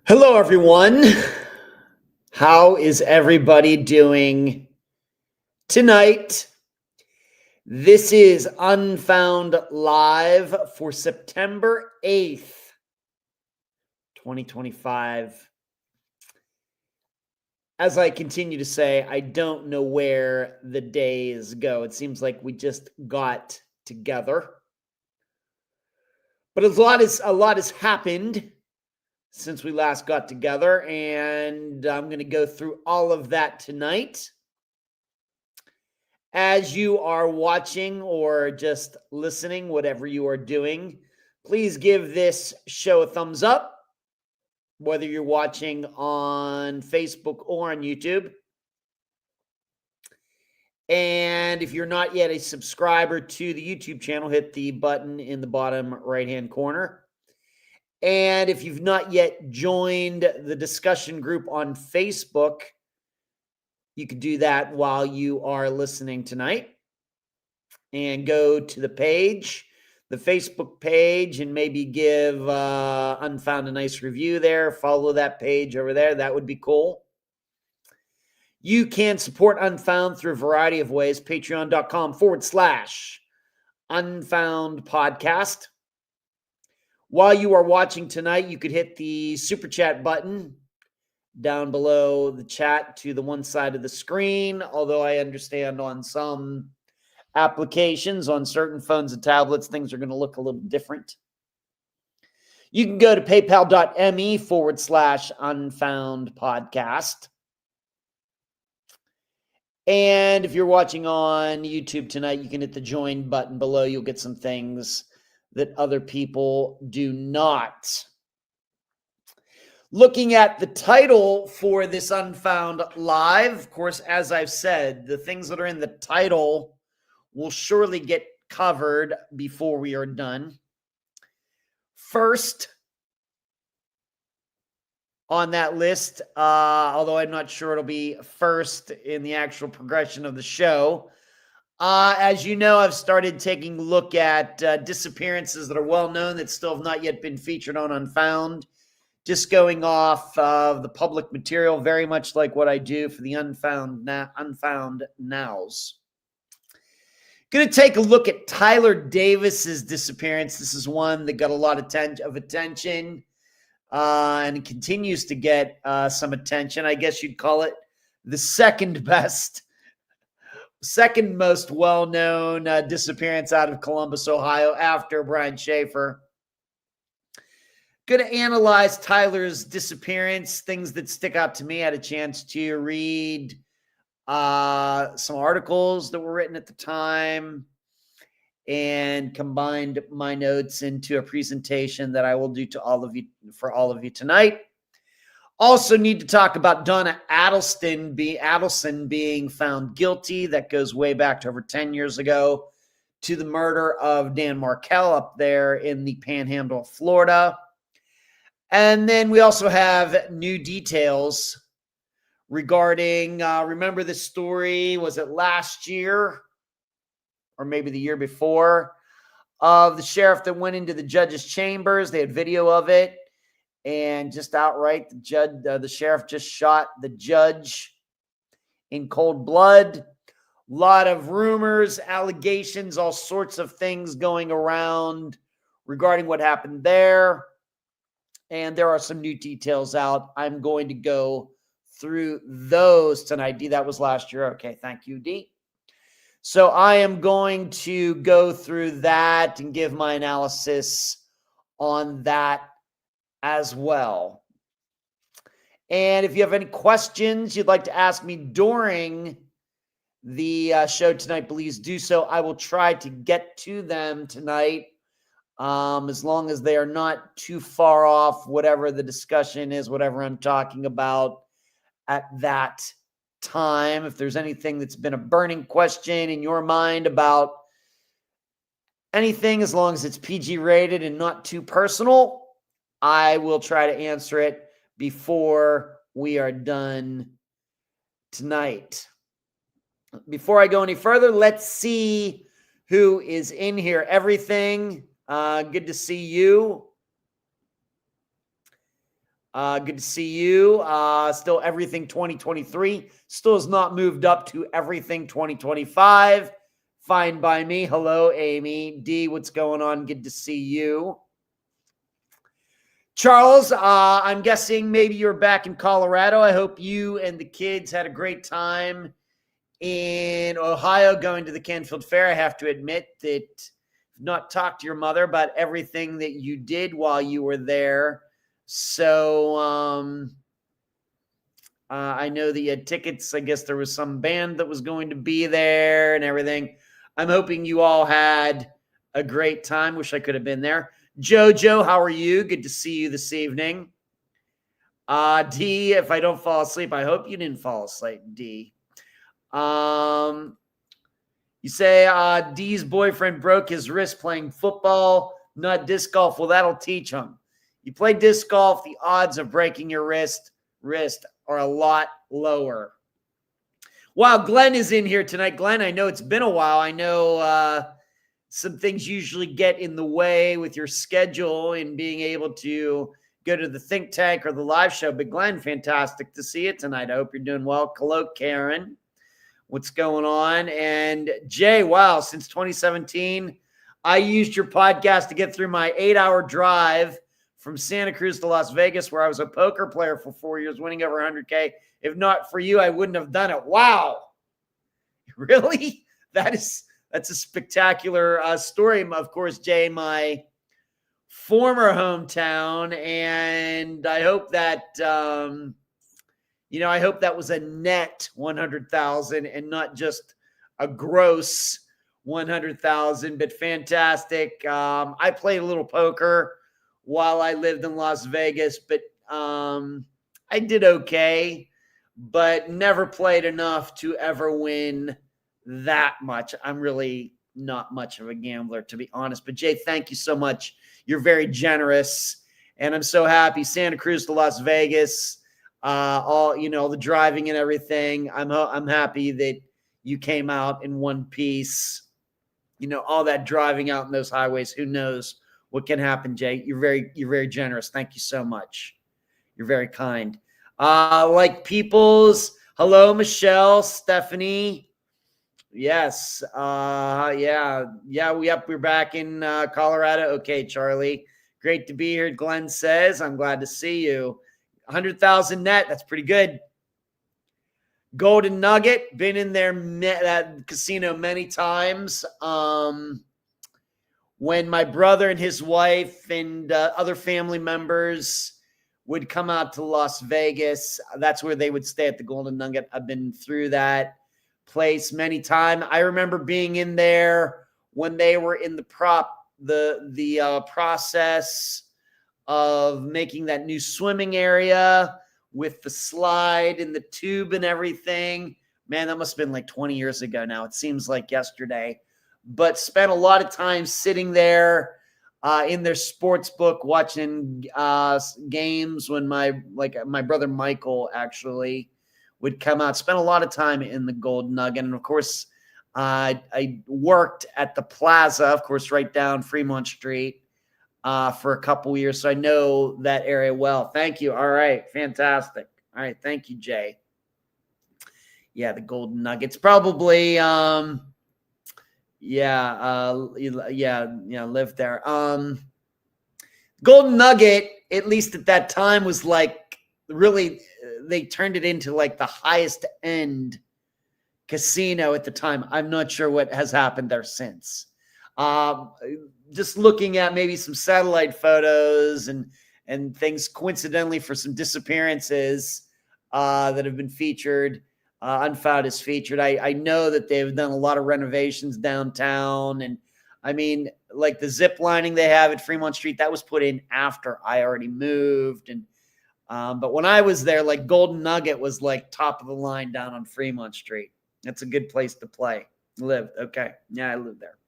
Hello, everyone. How is everybody doing tonight? This is Unfound Live for September 8th, 2025. As I continue to say, I don't know where the days go. It seems like we just got together. But a lot has happened since we last got together, and I'm going to go through all of that tonight. As you are watching or just listening, whatever you are doing, please give this show a thumbs up, whether you're watching on Facebook or on YouTube. And if you're not yet a subscriber to the YouTube channel, hit the button in the bottom right-hand corner. And if you've not yet joined the discussion group on Facebook, you can do that while you are listening tonight. And go to the page, the Facebook page, and maybe give Unfound a nice review there. Follow that page over there. That would be cool. You can support Unfound through a variety of ways. Patreon.com/Unfound Podcast. While you are watching tonight, you could hit the super chat button down below the chat to the one side of the screen. Although I understand on some applications, on certain phones and tablets, things are going to look a little different. You can go to paypal.me/Unfound Podcast. And if you're watching on YouTube tonight, you can hit the join button below. You'll get some things that other people do not. Looking at the title for this Unfound Live, of course, as I've said, the things that are in the title will surely get covered before we are done. First on that list, although I'm not sure it'll be first in the actual progression of the show, as you know, I've started taking a look at disappearances that are well known that still have not yet been featured on Unfound. Just going off of the public material, very much like what I do for the Unfound Nows. Going to take a look at Tyler Davis's disappearance. This is one that got a lot of attention and continues to get some attention. I guess you'd call it the second most well-known disappearance out of Columbus, Ohio, after Brian Schaefer. Going to analyze Tyler's disappearance, things that stick out to me. I had a chance to read some articles that were written at the time and combined my notes into a presentation that I will do to all of you tonight. Also need to talk about Donna Adelson being found guilty. That goes way back to over 10 years ago, to the murder of Dan Markel up there in the Panhandle of Florida. And then we also have new details regarding, remember the story, was it last year or maybe the year before, of the sheriff that went into the judge's chambers? They had video of it. And just outright, the sheriff just shot the judge in cold blood. A lot of rumors, allegations, all sorts of things going around regarding what happened there. And there are some new details out. I'm going to go through those tonight. D, that was last year. Okay, thank you, D. So I am going to go through that and give my analysis on that as well. And if you have any questions you'd like to ask me during the show tonight, please do so. I will try to get to them tonight, as long as they are not too far off whatever the discussion is, whatever I'm talking about at that time. If there's anything that's been a burning question in your mind about anything, as long as it's PG rated and not too personal, I will try to answer it before we are done tonight. Before I go any further, let's see who is in here. Everything, good to see you. Good to see you. Still everything 2023. Still has not moved up to everything 2025. Fine by me. Hello, Amy. D, what's going on? Good to see you. Charles, I'm guessing maybe you're back in Colorado. I hope you and the kids had a great time in Ohio going to the Canfield Fair. I have to admit that I've not talked to your mother about everything that you did while you were there. So I know that you had tickets. I guess there was some band that was going to be there and everything. I'm hoping you all had a great time. Wish I could have been there. Jojo, how are you? Good to see you this evening. D, if I don't fall asleep, I hope you didn't fall asleep, D. You say D's boyfriend broke his wrist playing football, not disc golf. Well, that'll teach him. You play disc golf, the odds of breaking your wrist are a lot lower. Wow, Glenn is in here tonight. Glenn, I know it's been a while. I know some things usually get in the way with your schedule and being able to go to the think tank or the live show. But Glenn, fantastic to see you tonight. I hope you're doing well. Hello, Karen. What's going on? And Jay, wow, since 2017, I used your podcast to get through my 8-hour drive from Santa Cruz to Las Vegas, where I was a poker player for 4 years, winning over 100K. If not for you, I wouldn't have done it. Wow. Really? That's a spectacular story. Of course, Jay, my former hometown, and I hope that I hope that was a net 100,000 and not just a gross 100,000. But fantastic. I played a little poker while I lived in Las Vegas, but I did okay, but never played enough to ever win that much. I'm really not much of a gambler, to be honest. But Jay, thank you so much. You're very generous, and I'm so happy. Santa Cruz to Las Vegas, all the driving and everything. I'm happy that you came out in one piece. All that driving out in those highways. Who knows what can happen, Jay? You're very generous. Thank you so much. You're very kind. Like Peoples. Hello, Michelle, Stephanie. Yes. We're back in Colorado. Okay, Charlie. Great to be here. Glenn says, I'm glad to see you. 100,000 net. That's pretty good. Golden Nugget. Been in that casino many times. When my brother and his wife and other family members would come out to Las Vegas, that's where they would stay at the Golden Nugget. I've been through that place many times. I remember being in there when they were in the process of making that new swimming area with the slide and the tube and everything. Man, that must have been like 20 years ago now. It seems like yesterday. But spent a lot of time sitting there in their sports book watching games when my brother Michael actually would come out. Spent a lot of time in the Gold Nugget. And, of course, I worked at the Plaza, of course, right down Fremont Street for a couple years. So I know that area well. Thank you. All right. Fantastic. All right. Thank you, Jay. Yeah, the Golden Nuggets. Probably lived there. Golden Nugget, at least at that time, was like really, they turned it into like the highest end casino at the time. I'm not sure what has happened there since. Just looking at maybe some satellite photos and things coincidentally for some disappearances that have been featured. Unfound is featured. I know that they've done a lot of renovations downtown. And I mean, like the zip lining they have at Fremont Street, that was put in after I already moved. And but when I was there, like Golden Nugget was like top of the line down on Fremont Street. That's a good place to live. Okay. Yeah, I lived there.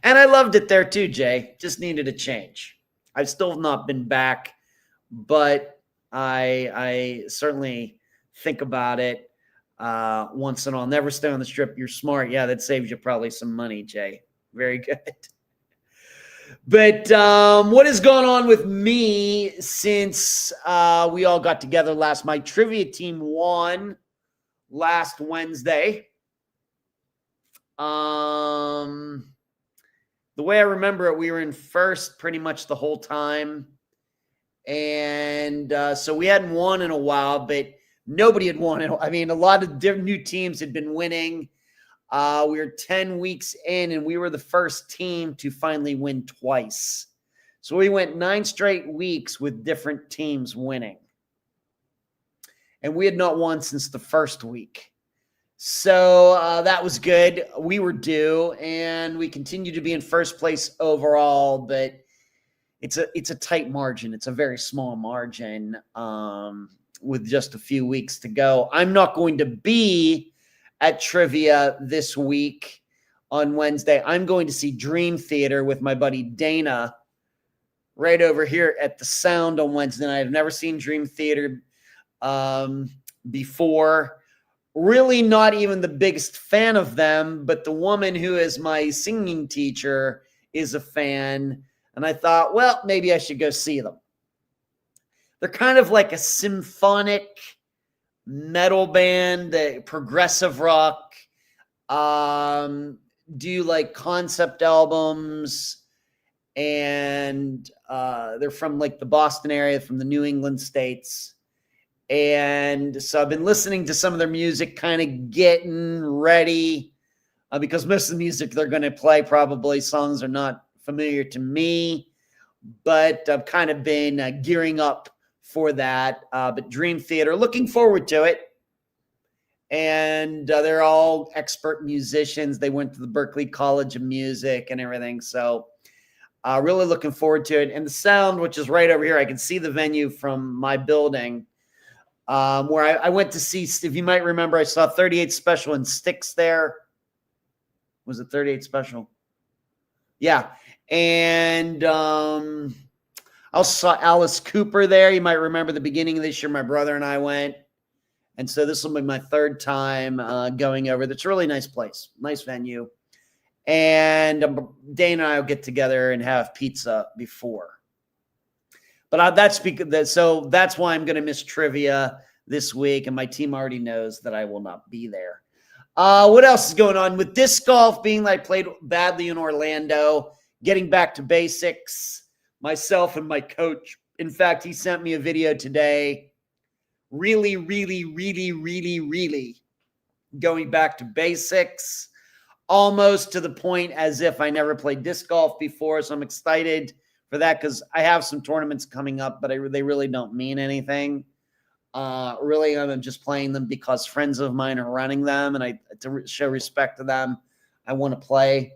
And I loved it there too, Jay. Just needed a change. I've still not been back, but I certainly think about it once in a while. Never stay on the Strip. You're smart. Yeah, that saves you probably some money, Jay. Very good. But what has gone on with me since we all got together last? My trivia team won last Wednesday. The way I remember it, we were in first pretty much the whole time. And so we hadn't won in a while, but nobody had won. I mean, a lot of different new teams had been winning. We were 10 weeks in, and we were the first team to finally win twice. So we went 9 straight weeks with different teams winning. And we had not won since the first week. So that was good. We were due, and we continue to be in first place overall, but it's a tight margin. It's a very small margin with just a few weeks to go. I'm not going to be at trivia this week on Wednesday. I'm going to see Dream Theater with my buddy Dana right over here at the Sound on Wednesday night. I've never seen Dream Theater before. Really not even the biggest fan of them, but the woman who is my singing teacher is a fan. And I thought, well, maybe I should go see them. They're kind of like a symphonic metal band, progressive rock, do like concept albums, and they're from like the Boston area, from the New England states. And so I've been listening to some of their music, kind of getting ready, because most of the music they're going to play, probably songs are not familiar to me, but I've kind of been gearing up for that. But Dream Theater, looking forward to it. And they're all expert musicians. They went to the Berklee College of Music and everything. So really looking forward to it. And the Sound, which is right over here, I can see the venue from my building, where I went to see, if you might remember, I saw 38 Special in Styx there. Was it 38 Special? Yeah. And I also saw Alice Cooper there. You might remember the beginning of this year, my brother and I went. And so this will be my third time going over. That's a really nice place, nice venue. And Dana and I will get together and have pizza before. But that's why I'm going to miss trivia this week. And my team already knows that I will not be there. What else is going on with disc golf? Being that I played badly in Orlando, getting back to basics, myself and my coach. In fact, he sent me a video today. Really going back to basics, almost to the point as if I never played disc golf before. So I'm excited for that, because I have some tournaments coming up, but they really don't mean anything. Really, I'm just playing them because friends of mine are running them, and to show respect to them, I want to play.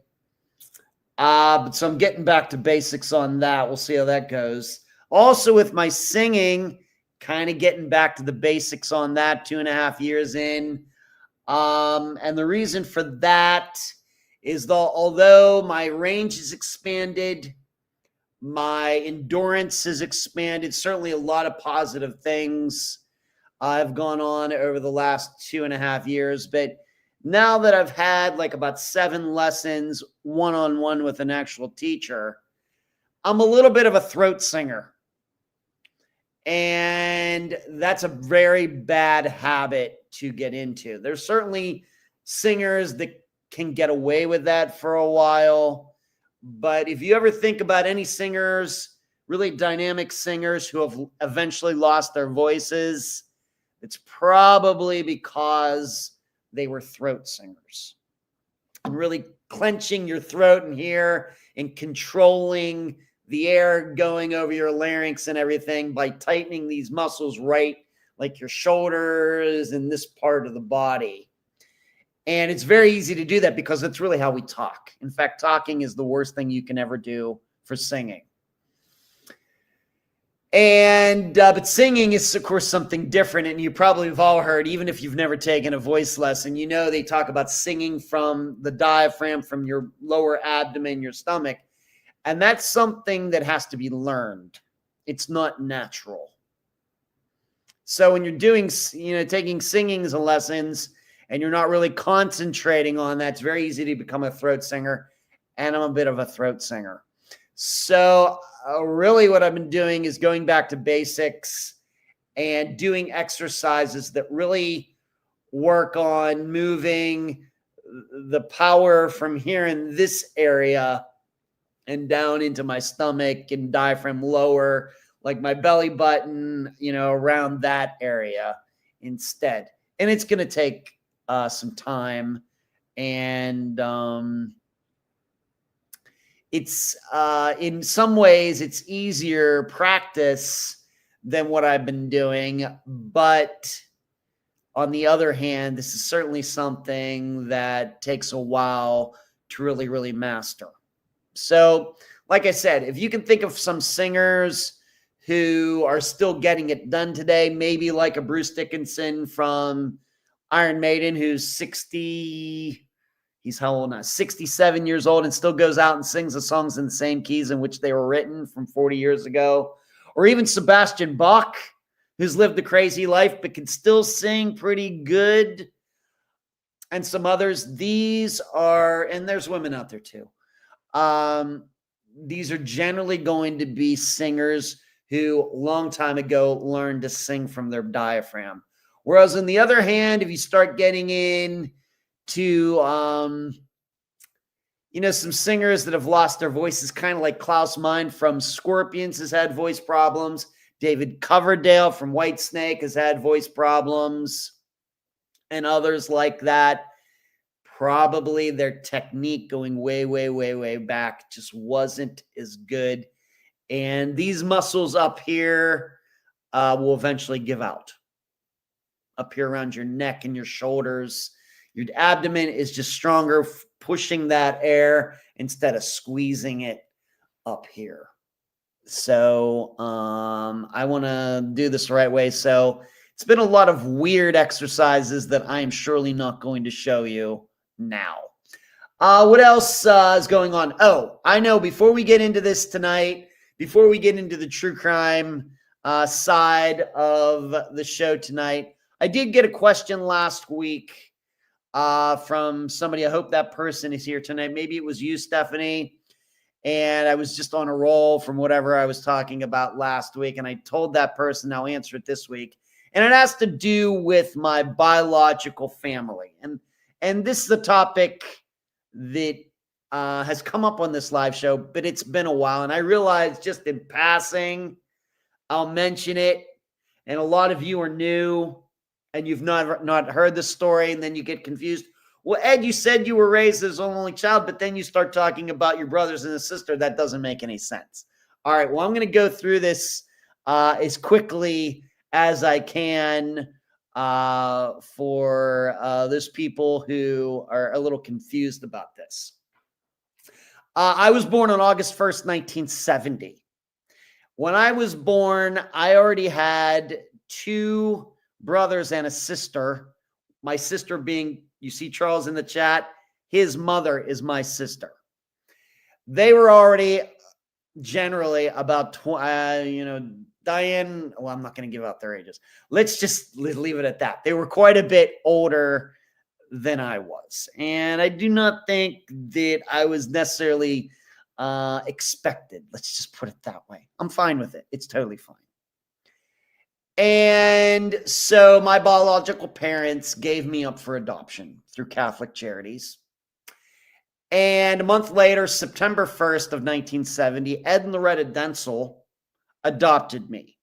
But so I'm getting back to basics on that. We'll see how that goes. Also with my singing, kind of getting back to the basics on that 2.5 years in. And the reason for that is although my range has expanded, my endurance has expanded, certainly a lot of positive things have gone on over the last 2.5 years. But now that I've had like about 7 lessons one-on-one with an actual teacher, I'm a little bit of a throat singer. And that's a very bad habit to get into. There's certainly singers that can get away with that for a while. But if you ever think about any singers, really dynamic singers who have eventually lost their voices, it's probably because they were throat singers. And really clenching your throat in here and controlling the air going over your larynx and everything by tightening these muscles right, like your shoulders and this part of the body. And it's very easy to do that because that's really how we talk. In fact, talking is the worst thing you can ever do for singing. And but singing is, of course, something different. And you probably have all heard, even if you've never taken a voice lesson, you know they talk about singing from the diaphragm, from your lower abdomen, your stomach. And that's something that has to be learned. It's not natural. So when you're doing, taking singing lessons and you're not really concentrating on that, it's very easy to become a throat singer. And I'm a bit of a throat singer. So really what I've been doing is going back to basics and doing exercises that really work on moving the power from here in this area and down into my stomach and diaphragm lower, like my belly button, around that area instead. And it's going to take some time. And it's in some ways, it's easier practice than what I've been doing. But on the other hand, this is certainly something that takes a while to really, really master. So, like I said, if you can think of some singers who are still getting it done today, maybe like a Bruce Dickinson from Iron Maiden, who's 60, he's how old now? 67 years old and still goes out and sings the songs in the same keys in which they were written from 40 years ago. Or even Sebastian Bach, who's lived a crazy life but can still sing pretty good. And some others. These are, and there's women out there too. These are generally going to be singers who long time ago learned to sing from their diaphragm. Whereas on the other hand, if you start getting in to, some singers that have lost their voices, kind of like Klaus Meine from Scorpions has had voice problems. David Coverdale from Whitesnake has had voice problems, and others like that. Probably their technique going way, way, way, way back just wasn't as good. And these muscles up here will eventually give out. Up here around your neck and your shoulders. Your abdomen is just stronger, pushing that air instead of squeezing it up here. So I want to do this the right way. So it's been a lot of weird exercises that I am surely not going to show you now. What else is going on? Oh, I know, before we get into this tonight, before we get into the true crime side of the show tonight, I did get a question last week from somebody. I hope that person is here tonight. Maybe it was you, Stephanie. And I was just on a roll from whatever I was talking about last week. And I told that person I'll answer it this week. And it has to do with my biological family. And this is a topic that has come up on this live show, but it's been a while. And I realized just in passing, I'll mention it. And a lot of you are new and you've not heard the story, and then you get confused. Well, Ed, you said you were raised as an only child, but then you start talking about your brothers and a sister. That doesn't make any sense. All right, well, I'm going to go through this as quickly as I can for those people who are a little confused about this. I was born on August 1st, 1970. When I was born, I already had two brothers and a sister. My sister being, you see Charles in the chat, his mother is my sister. They were already generally about, Diane, well, I'm not going to give out their ages. Let's just leave it at that. They were quite a bit older than I was. And I do not think that I was necessarily expected. Let's just put it that way. I'm fine with it. It's totally fine. And so my biological parents gave me up for adoption through Catholic Charities. And a month later, September 1st of 1970, Ed and Loretta Densel adopted me.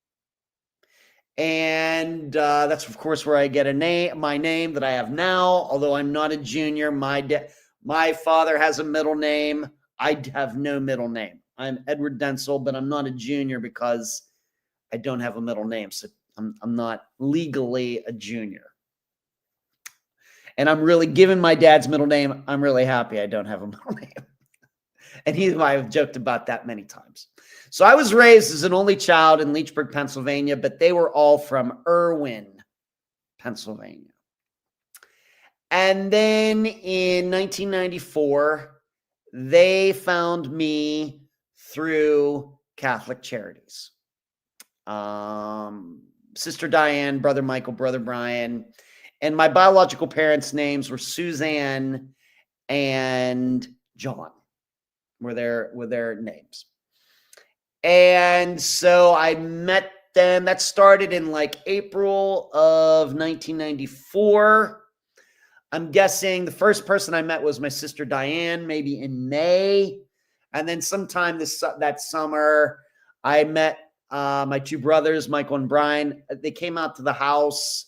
And that's, of course, where I get my name that I have now, although I'm not a junior. My father has a middle name. I have no middle name. I'm Edward Densel, but I'm not a junior because I don't have a middle name. So I'm not legally a junior. And I'm really, given my dad's middle name, I'm really happy I don't have a middle name. And I've joked about that many times. So I was raised as an only child in Leechburg, Pennsylvania, but they were all from Irwin, Pennsylvania. And then in 1994, they found me through Catholic Charities. Sister Diane, brother Michael, brother Brian, and my biological parents' names were Suzanne and John, were their names. And so I met them. That started in like April of 1994. I'm guessing the first person I met was my sister Diane, maybe in May. And then sometime that summer, I met my two brothers, Michael and Brian. They came out to the house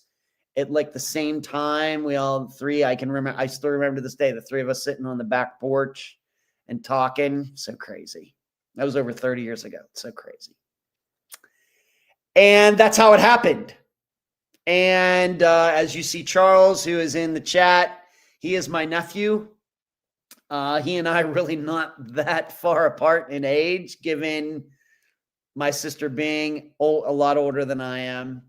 at like the same time. We all three, I still remember to this day, the three of us sitting on the back porch and talking. So crazy. That was over 30 years ago. So crazy. And that's how it happened. And as you see, Charles, who is in the chat, he is my nephew. He and I are really not that far apart in age, given my sister being a lot older than I am.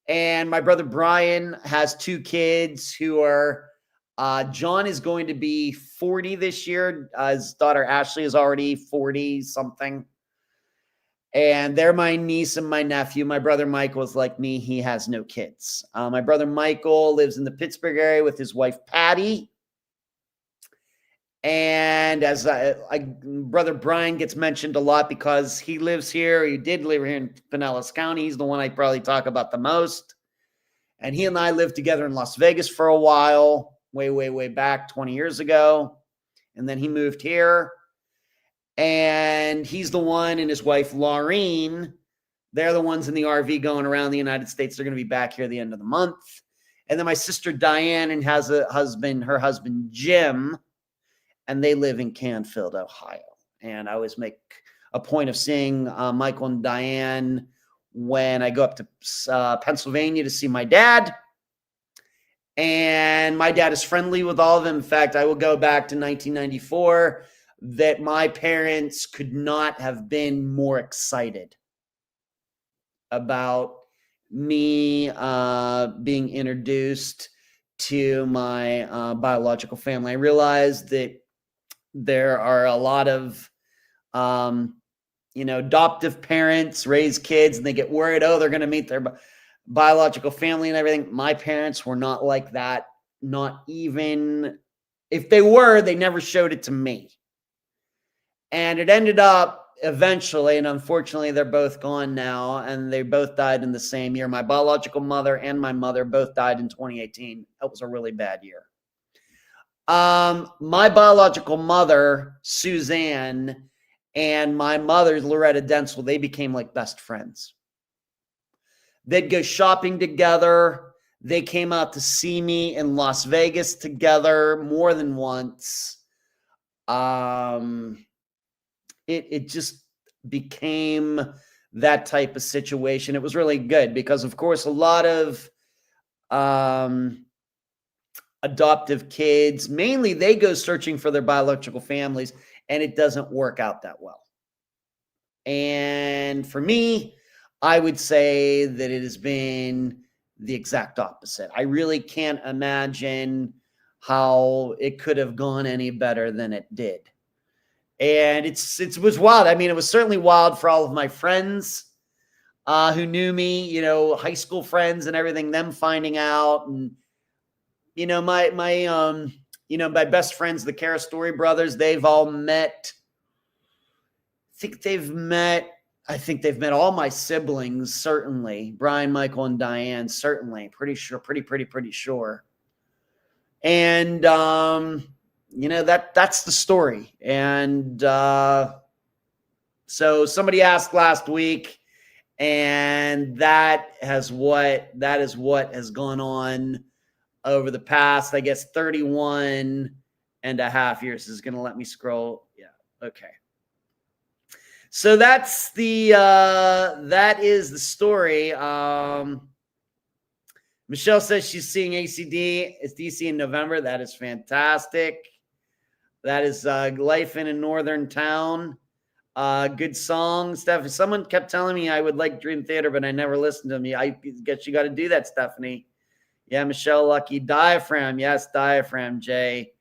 And my brother Brian has two kids who are, John is going to be 40 this year. His daughter Ashley is already 40 something. And they're my niece and my nephew. My brother Michael is like me. He has no kids. My brother Michael lives in the Pittsburgh area with his wife, Patty. And as brother Brian gets mentioned a lot because he lives here. He did live here in Pinellas County. He's the one I probably talk about the most. And he and I lived together in Las Vegas for a while, way back 20 years ago. And then he moved here. And he's the one, and his wife, Laureen, they're the ones in the RV going around the United States. They're going to be back here at the end of the month. And then my sister, Diane, and has her husband, Jim, and they live in Canfield, Ohio. And I always make a point of seeing Michael and Diane when I go up to Pennsylvania to see my dad. And my dad is friendly with all of them. In fact, I will go back to 1994 that my parents could not have been more excited about me being introduced to my biological family. I realized that there are a lot of, adoptive parents raise kids and they get worried, they're going to meet their biological family and everything. My parents were not like that. Not even if they were, they never showed it to me. And it ended up eventually, and unfortunately, they're both gone now, and they both died in the same year. My biological mother and my mother both died in 2018. That was a really bad year. My biological mother, Suzanne, and my mother, Loretta Densel, they became like best friends. They'd go shopping together. They came out to see me in Las Vegas together more than once. It just became that type of situation. It was really good because, of course, a lot of adoptive kids, mainly they go searching for their biological families, and it doesn't work out that well. And for me, I would say that it has been the exact opposite. I really can't imagine how it could have gone any better than it did. And it was wild. I mean, it was certainly wild for all of my friends who knew me, high school friends and everything, them finding out. And, my best friends, the Kara Story brothers, they've all met. I think they've met all my siblings, certainly. Brian, Michael, and Diane, certainly. Pretty sure, pretty sure. And, that's the story. And so somebody asked last week, and that is what has gone on over the past, I guess, 31 and a half years. This is going to let me scroll. Yeah. Okay. So that is the story. Michelle says she's seeing ACD. It's DC in November. That is fantastic. That is Life in a Northern Town. Good song, Stephanie. Someone kept telling me I would like Dream Theater, but I never listened to them. I guess you got to do that, Stephanie. Yeah, Michelle Lucky. Diaphragm. Yes, Diaphragm, Jay.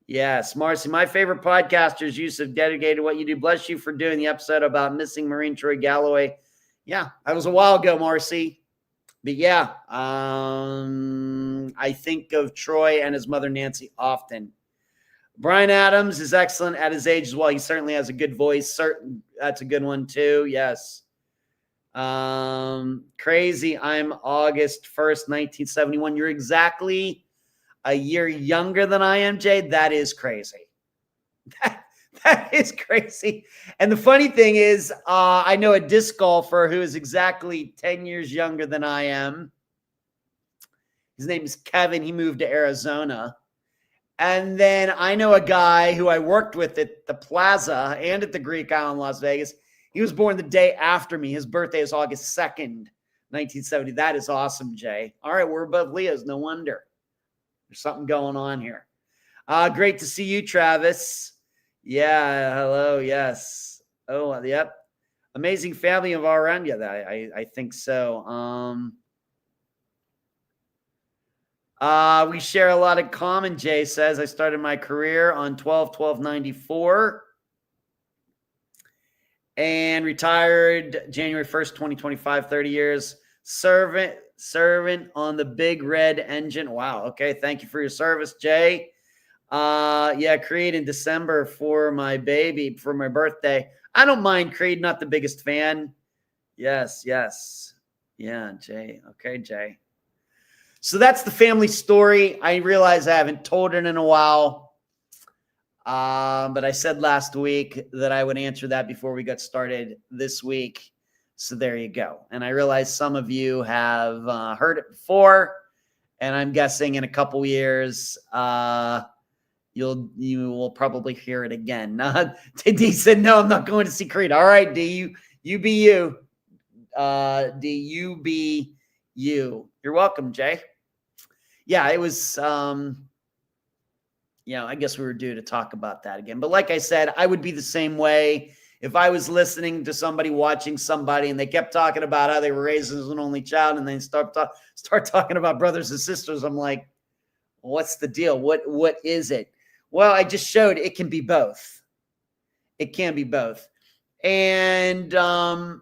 Yes, Marcy. My favorite podcasters use of dedicated what you do. Bless you for doing the episode about missing Marine Troy Galloway. Yeah, that was a while ago, Marcy. But yeah, I think of Troy and his mother, Nancy, often. Bryan Adams is excellent at his age as well. He certainly has a good voice. That's a good one too. Yes. Crazy. I'm August 1st, 1971. You're exactly a year younger than I am, Jay. That is crazy. That is crazy. And the funny thing is, I know a disc golfer who is exactly 10 years younger than I am. His name is Kevin. He moved to Arizona. And then I know a guy who I worked with at the Plaza and at the Greek Island, Las Vegas. He was born the day after me. His birthday is August 2nd, 1970. That is awesome, Jay. All right, we're above Leo's. No wonder. There's something going on here. Great to see you, Travis. Yeah, hello, yes. Oh, yep. Amazing family of all around. Yeah, I think so. We share a lot in common, Jay says. I started my career on 12/12/94 and retired January 1st, 2025, 30 years. Servant on the Big Red Engine. Wow. Okay. Thank you for your service, Jay. Yeah, Creed in December for my baby, for my birthday. I don't mind Creed, not the biggest fan. Yes. Yeah, Jay. Okay, Jay. So that's the family story. I realize I haven't told it in a while. But I said last week that I would answer that before we got started this week. So there you go. And I realize some of you have heard it before, and I'm guessing in a couple years, you will probably hear it again. D said, no, I'm not going to see Creed. All right, D, you be you. D, you be you. You're welcome, Jay. Yeah, it was, I guess we were due to talk about that again. But like I said, I would be the same way if I was listening to somebody, watching somebody, and they kept talking about how they were raised as an only child, and then start talking about brothers and sisters. I'm like, what's the deal? What is it? Well, I just showed it can be both. It can be both. And, I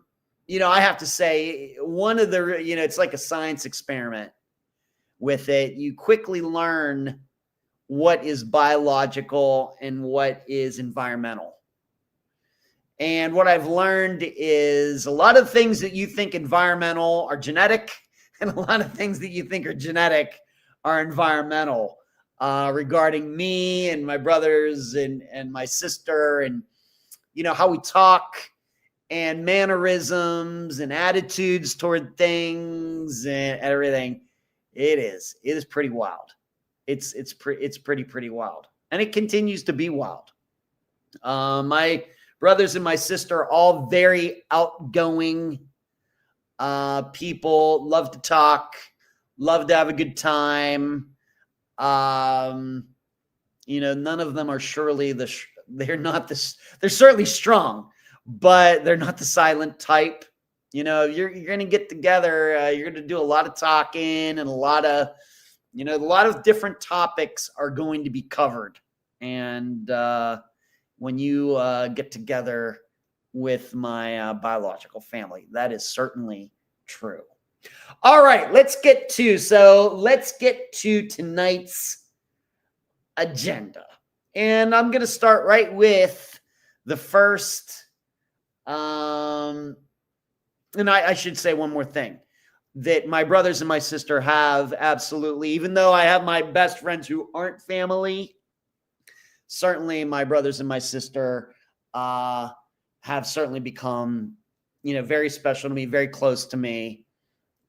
have to say, one of the, it's like a science experiment with it. You quickly learn what is biological and what is environmental. And what I've learned is a lot of things that you think environmental are genetic, and a lot of things that you think are genetic are environmental. Regarding me and my brothers and my sister, and how we talk and mannerisms and attitudes toward things and everything. It is pretty wild. It's pretty wild, and it continues to be wild. My brothers and my sister are all very outgoing people, love to talk, love to have a good time. None of them are surely they're certainly strong, but they're not the silent type. You're going to get together, you're going to do a lot of talking, and a lot of different topics are going to be covered. And when you get together with my biological family, that is certainly true. All right, let's get to tonight's agenda. And I'm going to start right with the first, and I should say one more thing, that my brothers and my sister have absolutely, even though I have my best friends who aren't family, certainly my brothers and my sister have certainly become, very special to me, very close to me.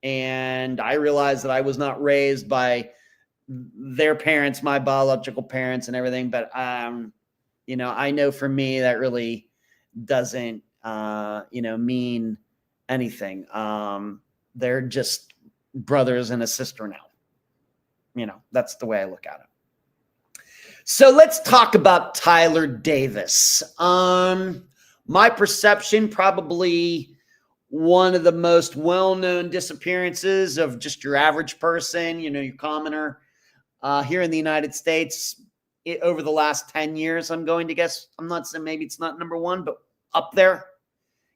And I realized that I was not raised by their parents, my biological parents and everything. But, I know for me that really doesn't, mean anything. They're just brothers and a sister now. That's the way I look at it. So let's talk about Tyler Davis. My perception, probably one of the most well-known disappearances of just your average person, your commoner here in the United States over the last 10 years, I'm going to guess. I'm not saying maybe it's not number one, but up there,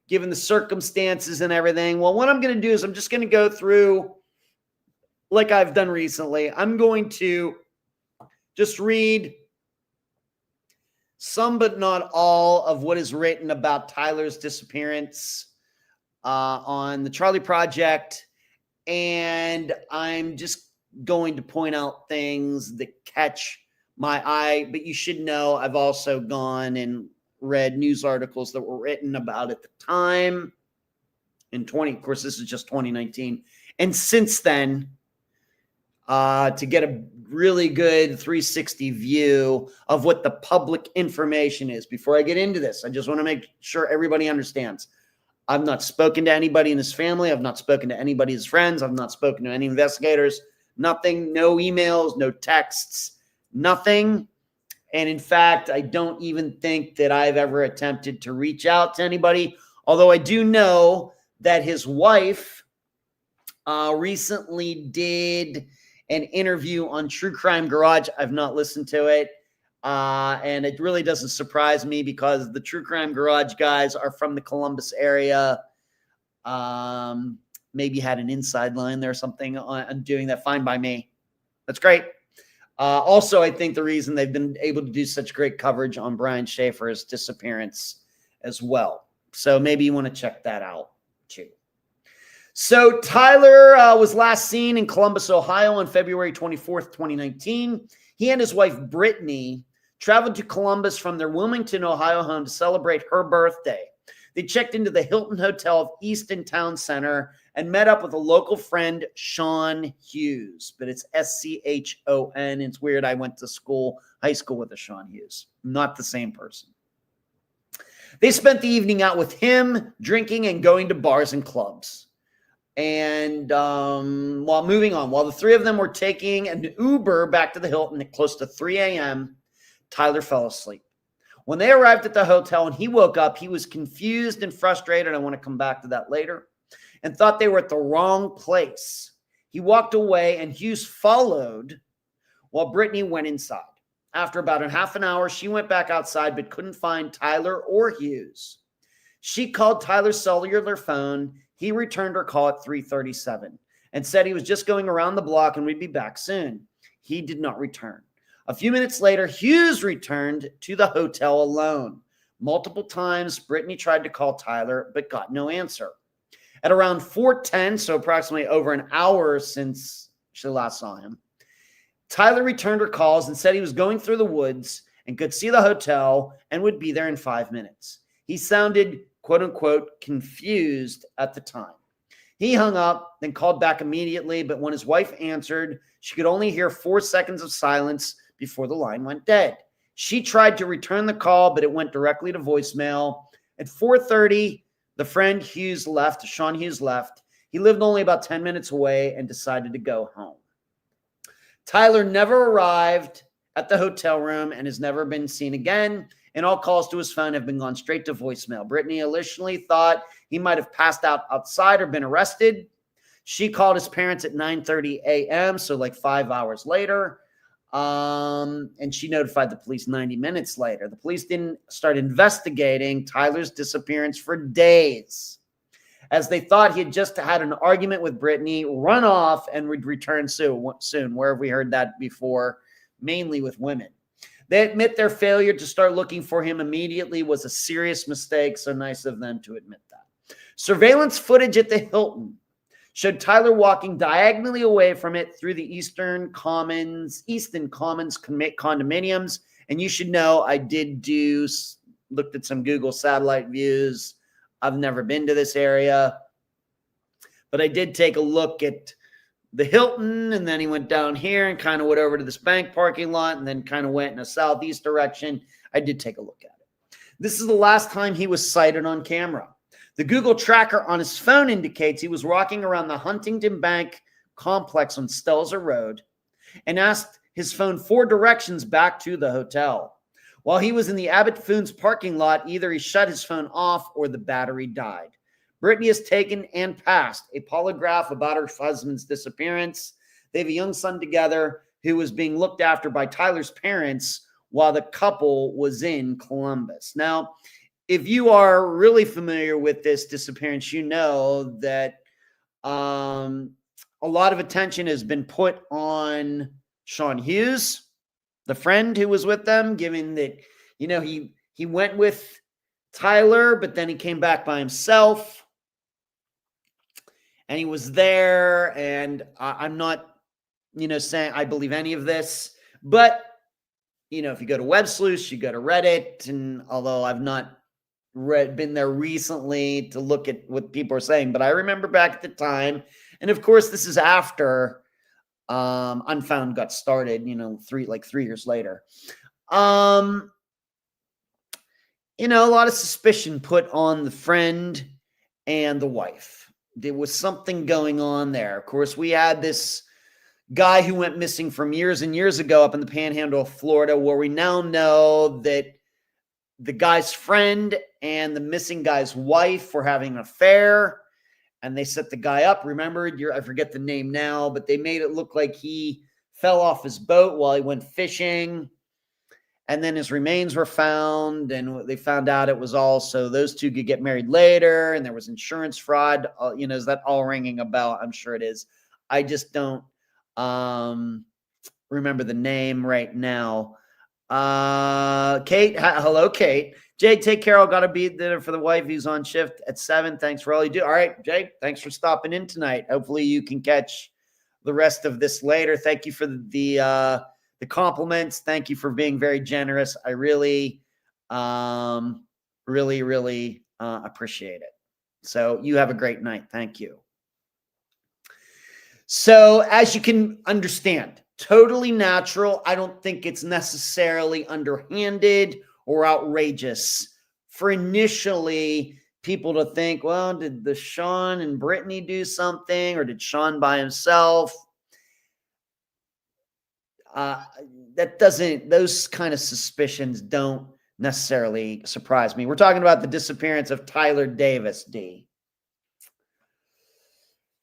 given the circumstances and everything. Well, what I'm going to do is I'm just going to go through, like I've done recently. I'm going to just read some but not all of what is written about Tyler's disappearance on the Charlie Project, and I'm just going to point out things that catch my eye. But you should know I've also gone and read news articles that were written about at the time in of course, this is just 2019. And since then, to get a really good 360 view of what the public information is. Before I get into this, I just want to make sure everybody understands. I've not spoken to anybody in his family. I've not spoken to anybody's friends. I've not spoken to any investigators. Nothing, no emails, no texts, nothing. And in fact, I don't even think that I've ever attempted to reach out to anybody, although I do know that his wife recently did an interview on True Crime Garage. I've not listened to it, and it really doesn't surprise me because the True Crime Garage guys are from the Columbus area. Maybe had an inside line there or something on doing that. Fine by me. That's great. Also, I think the reason they've been able to do such great coverage on Brian Schaefer's disappearance as well. So maybe you want to check that out too. So Tyler was last seen in Columbus, Ohio on February 24th, 2019. He and his wife, Brittany, traveled to Columbus from their Wilmington, Ohio home to celebrate her birthday. They checked into the Hilton Hotel of Easton Town Center and met up with a local friend, Sean Hughes. But it's S-C-H-O-N. It's weird. I went to high school with a Sean Hughes. Not the same person. They spent the evening out with him, drinking and going to bars and clubs. And while the three of them were taking an Uber back to the Hilton at close to 3 a.m., Tyler fell asleep. When they arrived at the hotel and he woke up, he was confused and frustrated. I want to come back to that later. And thought they were at the wrong place. He walked away and Hughes followed while Brittany went inside. After about a half an hour, she went back outside but couldn't find Tyler or Hughes. She called Tyler's cellular phone. He returned her call at 3:37 and said he was just going around the block and we'd be back soon. He did not return. A few minutes later, Hughes returned to the hotel alone. Multiple times, Brittany tried to call Tyler but got no answer. At around 4:10, so approximately over an hour since she last saw him, Tyler returned her calls and said he was going through the woods and could see the hotel and would be there in 5 minutes. He sounded, quote unquote, confused at the time. He hung up, then called back immediately, but when his wife answered, she could only hear 4 seconds of silence before the line went dead. She tried to return the call, but it went directly to voicemail. At 4:30, the friend Hughes left, Sean Hughes left. He lived only about 10 minutes away and decided to go home. Tyler never arrived at the hotel room and has never been seen again, and all calls to his phone have been gone straight to voicemail. Brittany initially thought he might have passed out outside or been arrested. She called his parents at 9:30 a.m., so like 5 hours later, and she notified the police 90 minutes later. The police didn't start investigating Tyler's disappearance for days, as they thought he had just had an argument with Brittany, run off, and would return soon. Where have we heard that before? Mainly with women. They admit their failure to start looking for him immediately was a serious mistake, so nice of them to admit that. Surveillance footage at the Hilton showed Tyler walking diagonally away from it through the Easton Commons condominiums. And you should know I looked at some Google satellite views. I've never been to this area, but I did take a look at the Hilton, and then he went down here and kind of went over to this bank parking lot and then kind of went in a southeast direction. I did take a look at it. This is the last time he was sighted on camera. The Google tracker on his phone indicates he was walking around the Huntington Bank complex on Stelzer Road and asked his phone 4 directions back to the hotel. While he was in the Abbott Foods parking lot, either he shut his phone off or the battery died. Brittany has taken and passed a polygraph about her husband's disappearance. They have a young son together who was being looked after by Tyler's parents while the couple was in Columbus. Now, if you are really familiar with this disappearance, you know that a lot of attention has been put on Sean Hughes, the friend who was with them, given that he went with Tyler, but then he came back by himself. And he was there, and I'm not, saying I believe any of this, but, if you go to Web Sleuths, you go to Reddit, and although I've not been there recently to look at what people are saying, but I remember back at the time, and of course, this is after Unfound got started, 3 years later. A lot of suspicion put on the friend and the wife. There was something going on there. Of course, we had this guy who went missing from years and years ago up in the panhandle of Florida, where we now know that the guy's friend and the missing guy's wife were having an affair, and they set the guy up. Remember, I forget the name now, but they made it look like he fell off his boat while he went fishing, and then his remains were found, and they found out it was all so those two could get married later, and there was insurance fraud. Is that all ringing a bell? I'm sure it is. I just don't remember the name right now. Kate, hello, Kate. Jay, take care. I've got to be there for the wife who's on shift at 7. Thanks for all you do. All right, Jay, thanks for stopping in tonight. Hopefully you can catch the rest of this later. Thank you for the compliments. Thank you for being very generous. I really, really appreciate it. So you have a great night. Thank you. So as you can understand, totally natural. I don't think it's necessarily underhanded or outrageous for initially people to think, well, did the Sean and Brittany do something, or did Sean by himself? Those kind of suspicions don't necessarily surprise me. We're talking about the disappearance of Tyler Davis, D.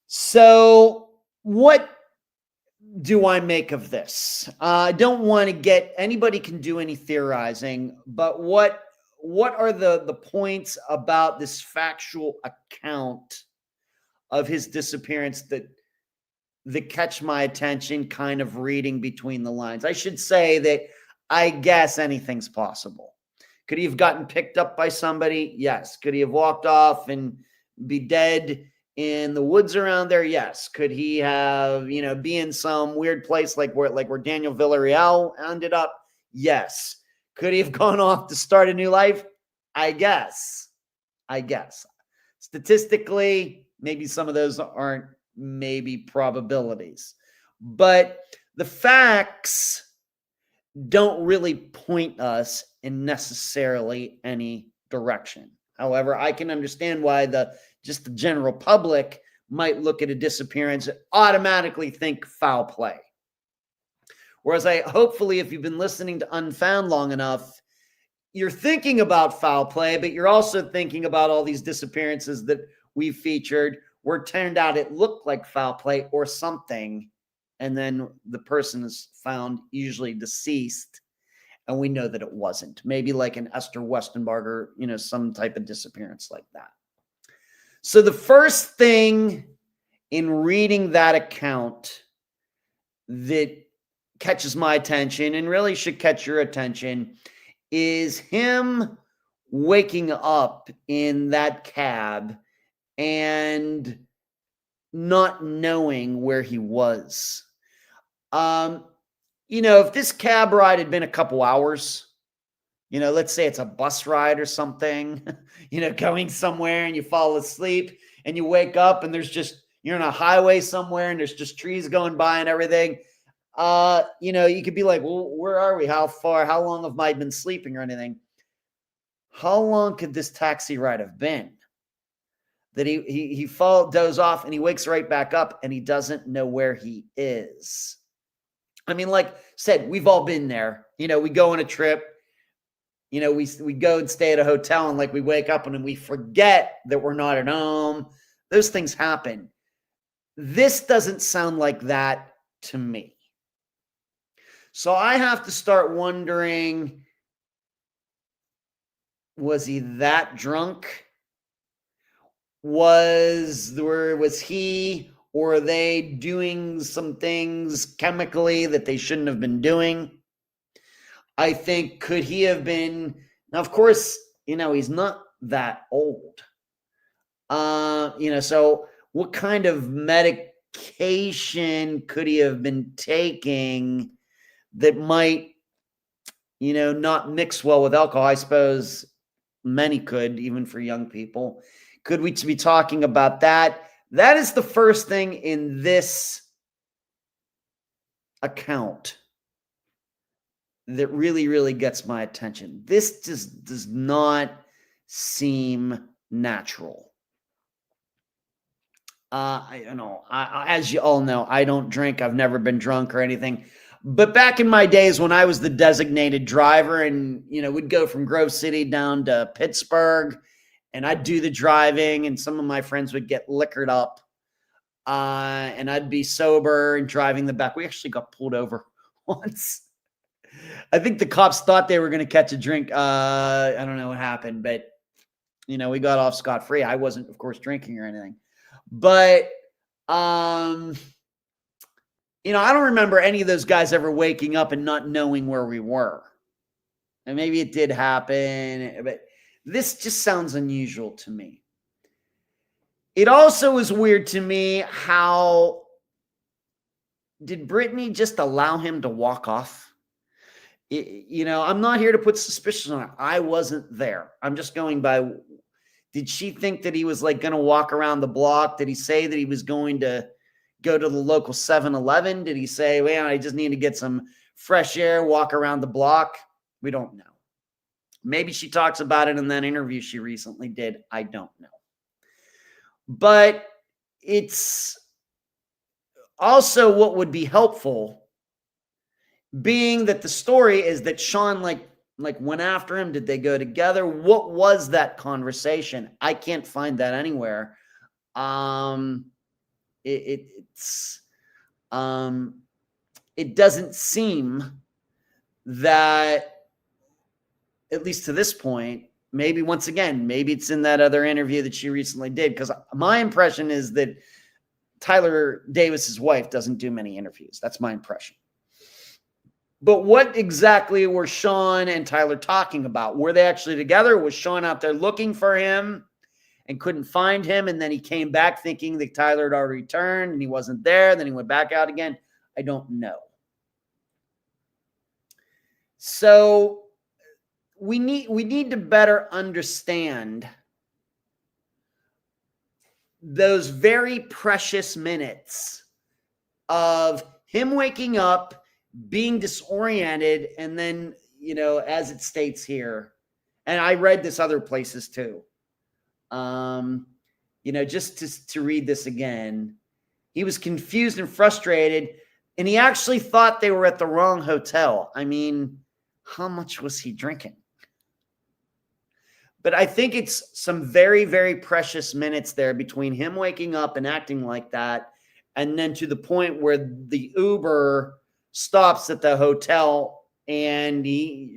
So what do I make of this? I don't want to get, anybody can do any theorizing, but what are the points about this factual account of his disappearance that catch my attention, kind of reading between the lines? I should say that I guess anything's possible. Could he have gotten picked up by somebody? Yes. Could he have walked off and be dead in the woods around there? Yes. Could he have, be in some weird place like where Daniel Villarreal ended up? Yes. Could he have gone off to start a new life? I guess. Statistically, maybe some of those aren't maybe probabilities, but the facts don't really point us in necessarily any direction. However, I can understand why just the general public might look at a disappearance and automatically think foul play. Whereas hopefully, if you've been listening to Unfound long enough, you're thinking about foul play, but you're also thinking about all these disappearances that we've featured where it turned out it looked like foul play or something, and then the person is found usually deceased, and we know that it wasn't. Maybe like an Esther Westenbarger, some type of disappearance like that. So the first thing in reading that account that catches my attention and really should catch your attention is him waking up in that cab and not knowing where he was. If this cab ride had been a couple hours, let's say it's a bus ride or something, going somewhere and you fall asleep and you wake up and you're on a highway somewhere and there's just trees going by and everything. You could be like, well, where are we? How long have I been sleeping or anything? How long could this taxi ride have been? That he doze off and he wakes right back up and he doesn't know where he is. I mean, like I said, we've all been there. We go on a trip, we go and stay at a hotel and we wake up and then we forget that we're not at home. Those things happen. This doesn't sound like that to me. So I have to start wondering, was he that drunk? Was he or are they doing some things chemically that they shouldn't have been doing? I think, could he have been, now, of course, he's not that old. So what kind of medication could he have been taking that might, not mix well with alcohol? I suppose many could, even for young people. Could we be talking about that? That is the first thing in this account that really, really gets my attention. This just does not seem natural. As you all know, I don't drink. I've never been drunk or anything. But back in my days when I was the designated driver and, we'd go from Grove City down to Pittsburgh and I'd do the driving and some of my friends would get liquored up and I'd be sober and driving the back. We actually got pulled over once. I think the cops thought they were going to catch a drink. I don't know what happened, but, we got off scot-free. I wasn't, of course, drinking or anything. But, I don't remember any of those guys ever waking up and not knowing where we were. And maybe it did happen, but this just sounds unusual to me. It also is weird to me how did Brittany just allow him to walk off? I'm not here to put suspicion on it. I wasn't there. I'm just going by, did she think that he was like going to walk around the block? Did he say that he was going to go to the local 7-Eleven? Did he say, well, I just need to get some fresh air, walk around the block? We don't know. Maybe she talks about it in that interview she recently did. I don't know. But it's also what would be helpful, being that the story is that Sean like went after him. Did they go together? What was that conversation? I can't find that anywhere. It doesn't seem that, at least to this point, maybe once again, maybe it's in that other interview that she recently did, because my impression is that Tyler Davis's wife doesn't do many interviews. That's my impression. But what exactly were Sean and Tyler talking about? Were they actually together? Was Sean out there looking for him and couldn't find him, and then he came back thinking that Tyler had already returned and he wasn't there, then he went back out again? I don't know. So we need to better understand those very precious minutes of him waking up, being disoriented, and then, as it states here, and I read this other places too, just to read this again, he was confused and frustrated, and he actually thought they were at the wrong hotel. I mean, how much was he drinking? But I think it's some very, very precious minutes there between him waking up and acting like that, and then to the point where the Uber stops at the hotel and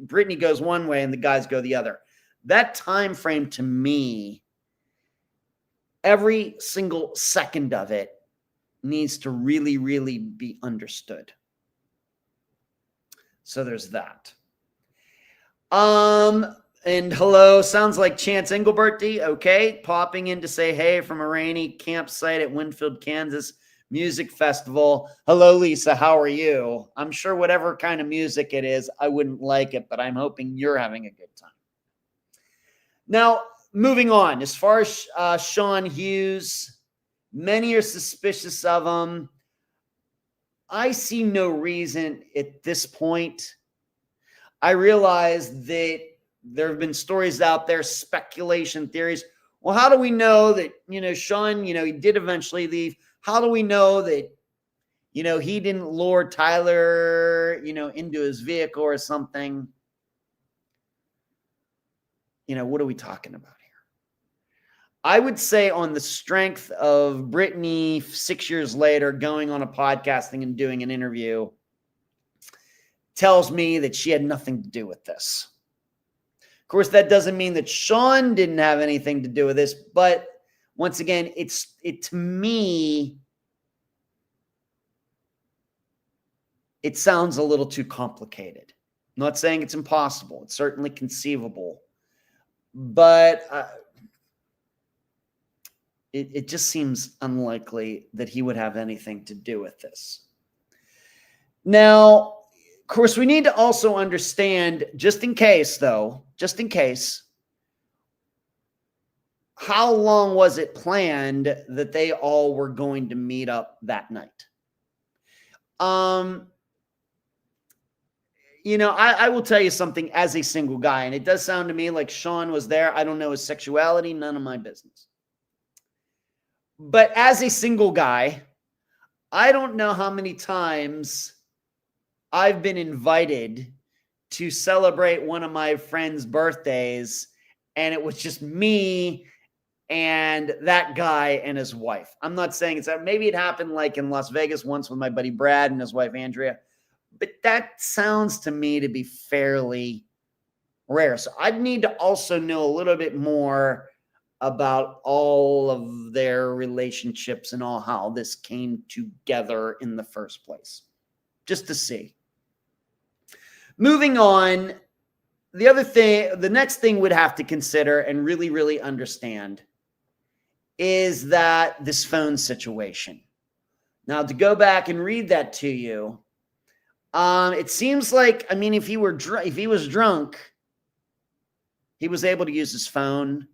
Brittany goes one way and the guys go the other. That time frame, to me, every single second of it needs to really, really be understood. So there's that. And hello, sounds like Chance Engelbert D. Okay, popping in to say hey from a rainy campsite at Winfield, Kansas Music Festival. Hello, Lisa. How are you? I'm sure whatever kind of music it is, I wouldn't like it, but I'm hoping you're having a good time. Now, moving on. As far as Sean Hughes, many are suspicious of him. I see no reason at this point. I realize that there have been stories out there, speculation theories. Well, how do we know that, Sean, he did eventually leave? How do we know that, he didn't lure Tyler, into his vehicle or something? What are we talking about here? I would say, on the strength of Brittany 6 years later going on a podcasting and doing an interview, tells me that she had nothing to do with this. Of course, that doesn't mean that Sean didn't have anything to do with this, but once again, to me, it sounds a little too complicated. not saying it's impossible. It's certainly conceivable. But it just seems unlikely that he would have anything to do with this. Now, of course, we need to also understand, just in case, how long was it planned that they all were going to meet up that night? I will tell you something as a single guy, and it does sound to me like Sean was there. I don't know his sexuality, none of my business. But as a single guy, I don't know how many times I've been invited to celebrate one of my friends' birthdays, and it was just me and that guy and his wife. I'm not saying it's that. Maybe it happened like in Las Vegas once with my buddy Brad and his wife Andrea, but that sounds to me to be fairly rare. So I'd need to also know a little bit more about all of their relationships and all how this came together in the first place, just to see. Moving on, the next thing we'd have to consider and really, really understand is that this phone situation. Now, to go back and read that to you, it seems like, if he was drunk, he was able to use his phone,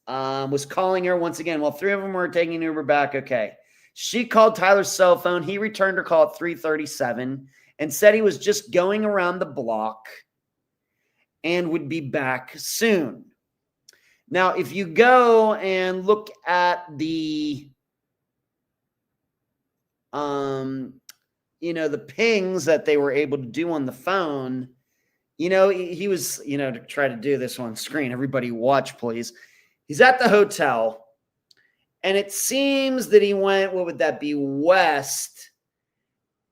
was calling her once again. Well, three of them were taking an Uber back. Okay. She called Tyler's cell phone. He returned her call at 3:37 and said he was just going around the block and would be back soon. Now, if you go and look at the, the pings that they were able to do on the phone, he was, to try to do this on screen. Everybody watch, please. He's at the hotel, and it seems that he went, what would that be, west,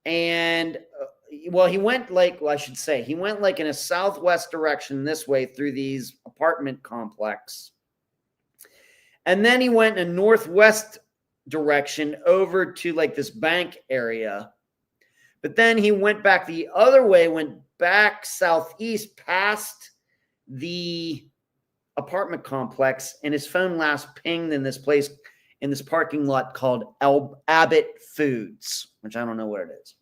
and, he went he went like in a southwest direction this way through these apartment complex. And then he went in a northwest direction over to like this bank area. But then he went back the other way, went back southeast past the apartment complex, and his phone last pinged in this place, in this parking lot called Abbott Foods, which I don't know what it is.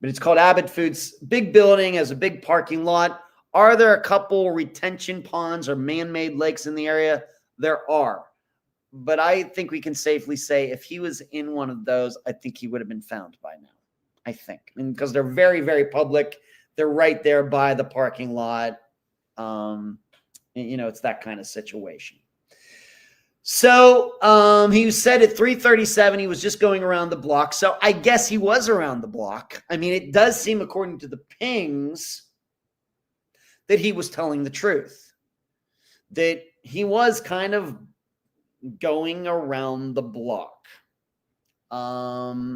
But it's called Abbott Foods. Big building, has a big parking lot. Are there a couple retention ponds or man-made lakes in the area? There are. But I think we can safely say if he was in one of those, I think he would have been found by now. I think. Because they're very, very public. They're right there by the parking lot. It's that kind of situation. So he said at 3:37 he was just going around the block. So I guess he was around the block. It does seem, according to the pings, that he was telling the truth. That he was kind of going around the block. So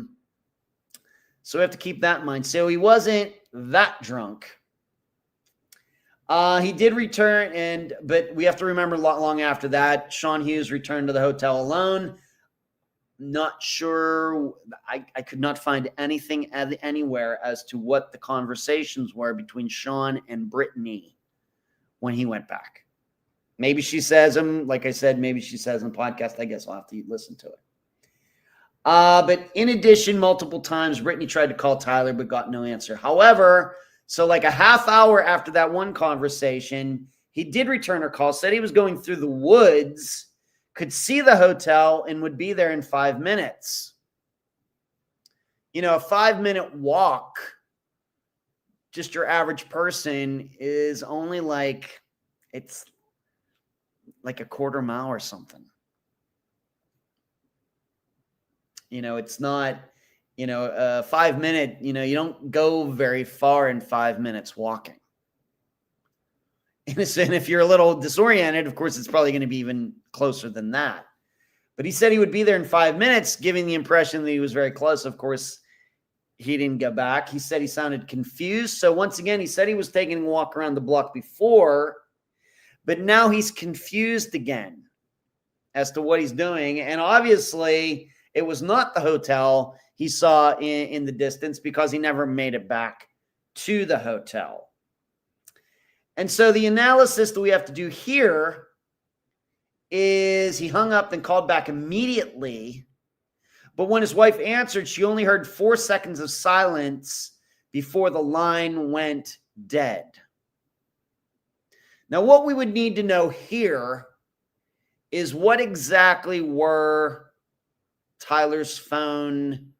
we have to keep that in mind. So he wasn't that drunk. He did return, but we have to remember long after that, Sean Hughes returned to the hotel alone. Not sure. I could not find anything anywhere as to what the conversations were between Sean and Brittany when he went back. Maybe she says them, like I said, maybe she says in the podcast. I guess I'll have to listen to it. But in addition, multiple times, Brittany tried to call Tyler, but got no answer. However, so like a half hour after that one conversation, he did return her call, said he was going through the woods, could see the hotel, and would be there in 5 minutes. A 5-minute walk, just your average person, is only it's like a quarter mile or something. It's not... 5 minute, you don't go very far in 5 minutes walking. And if you're a little disoriented, of course, it's probably going to be even closer than that. But he said he would be there in 5 minutes, giving the impression that he was very close. Of course, he didn't go back. He said he sounded confused. So once again, he said he was taking a walk around the block before, but now he's confused again as to what he's doing. And obviously, it was not the hotel he saw in the distance, because he never made it back to the hotel. And so the analysis that we have to do here is he hung up and called back immediately. But when his wife answered, she only heard 4 seconds of silence before the line went dead. Now, what we would need to know here is what exactly were Tyler's phone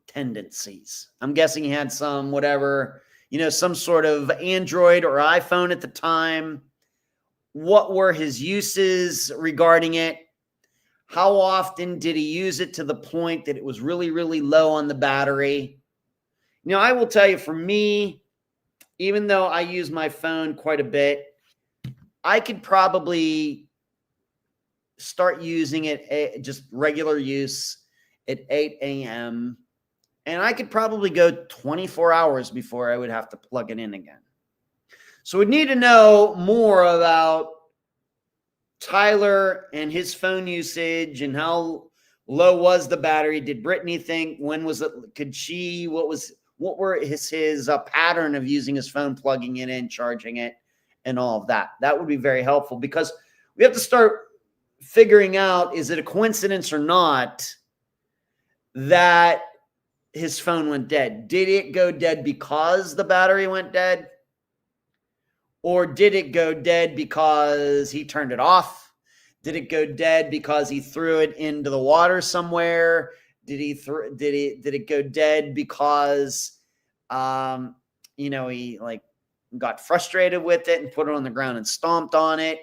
tendencies. I'm guessing he had some whatever, some sort of Android or iPhone at the time. What were his uses regarding it? How often did he use it to the point that it was really, really low on the battery? I will tell you, for me, even though I use my phone quite a bit, I could probably start using it just regular use at 8 a.m. And I could probably go 24 hours before I would have to plug it in again. So we'd need to know more about Tyler and his phone usage and how low was the battery. Did Brittany think? When was it? Could she? What were his pattern of using his phone, plugging it in, charging it, and all of that? That would be very helpful, because we have to start figuring out, is it a coincidence or not that his phone went dead? Did it go dead because the battery went dead? Or did it go dead because he turned it off? Did it go dead because he threw it into the water somewhere? Did it go dead because he got frustrated with it and put it on the ground and stomped on it?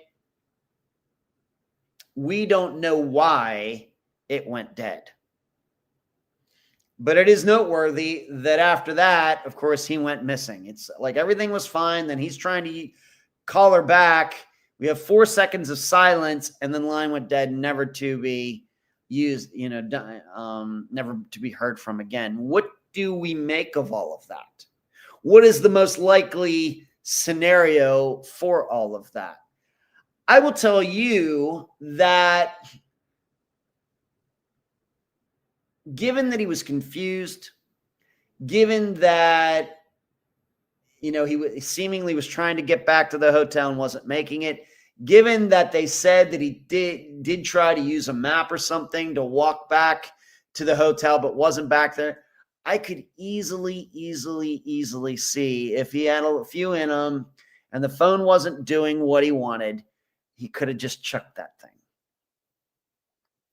We don't know why it went dead. But it is noteworthy that after that, of course, he went missing. It's like everything was fine. Then he's trying to call her back. We have 4 seconds of silence, and then the line went dead, never to be used, never to be heard from again. What do we make of all of that? What is the most likely scenario for all of that? I will tell you that given that he was confused, given that, he seemingly was trying to get back to the hotel and wasn't making it, given that they said that he did try to use a map or something to walk back to the hotel but wasn't back there, I could easily see if he had a few in him and the phone wasn't doing what he wanted, he could have just chucked that thing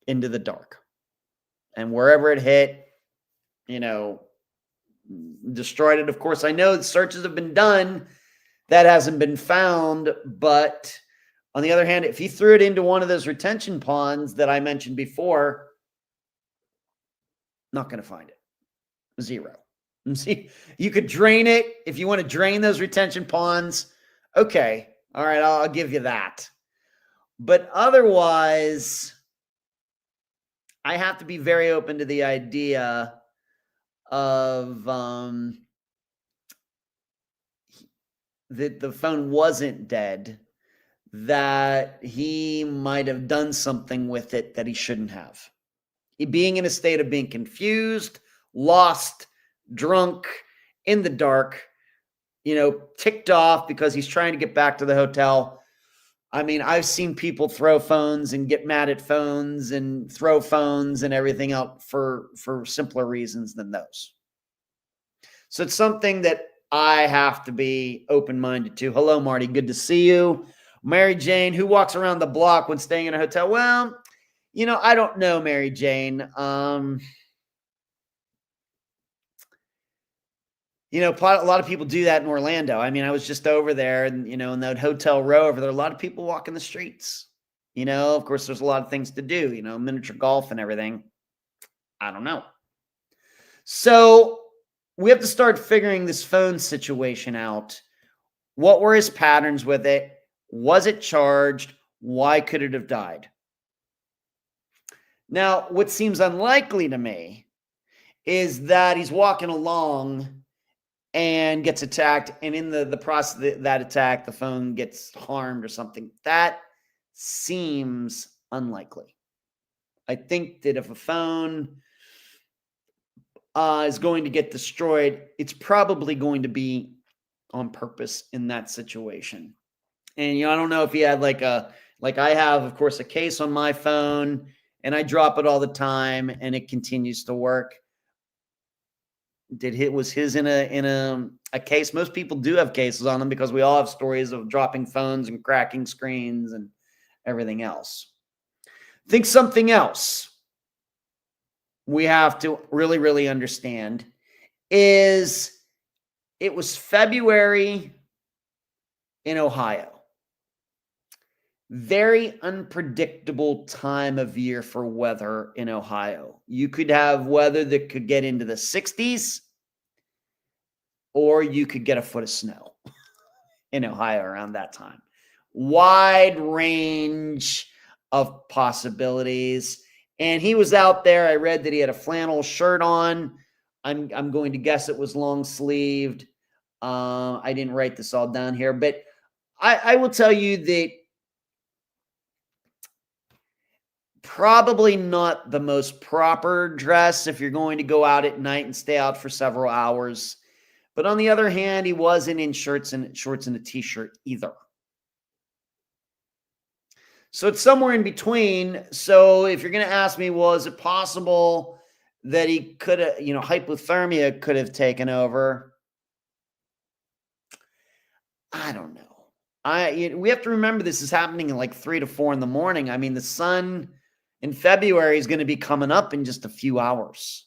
into the dark. And wherever it hit, destroyed it. Of course, I know searches have been done. That hasn't been found. But on the other hand, if he threw it into one of those retention ponds that I mentioned before, not going to find it. Zero. See, you could drain it. If you want to drain those retention ponds, okay. All right, I'll give you that. But otherwise, I have to be very open to the idea of that the phone wasn't dead, that he might have done something with it that he shouldn't have. Being in a state of being confused, lost, drunk, in the dark, ticked off because he's trying to get back to the hotel. I mean, I've seen people throw phones and get mad at phones and throw phones and everything out for simpler reasons than those. So it's something that I have to be open-minded to. Hello, Marty. Good to see you. Mary Jane, who walks around the block when staying in a hotel? Well, I don't know, Mary Jane. A lot of people do that in Orlando. I mean, I was just over there and, in that hotel row over there, a lot of people walking the streets. Of course, there's a lot of things to do, miniature golf and everything. I don't know. So we have to start figuring this phone situation out. What were his patterns with it? Was it charged? Why could it have died? Now, what seems unlikely to me is that he's walking along and gets attacked, and in the process of that attack, the phone gets harmed or something. That seems unlikely. I think that if a phone is going to get destroyed, it's probably going to be on purpose in that situation. And, I don't know if he had like I have, of course, a case on my phone, and I drop it all the time and it continues to work. Was his in a case? Most people do have cases on them because we all have stories of dropping phones and cracking screens and everything else. Think something else we have to really, really understand is it was February in Ohio. Very unpredictable time of year for weather in Ohio. You could have weather that could get into the 60s, or you could get a foot of snow in Ohio around that time. Wide range of possibilities. And he was out there. I read that he had a flannel shirt on. I'm going to guess it was long sleeved. I didn't write this all down here, but I will tell you that probably not the most proper dress if you're going to go out at night and stay out for several hours. But on the other hand, he wasn't in shorts and a t-shirt either. So it's somewhere in between. So if you're going to ask me, was it possible that he could have, hypothermia could have taken over? I don't know. We have to remember this is happening in like 3 to 4 in the morning. I mean, the sun in February is going to be coming up in just a few hours.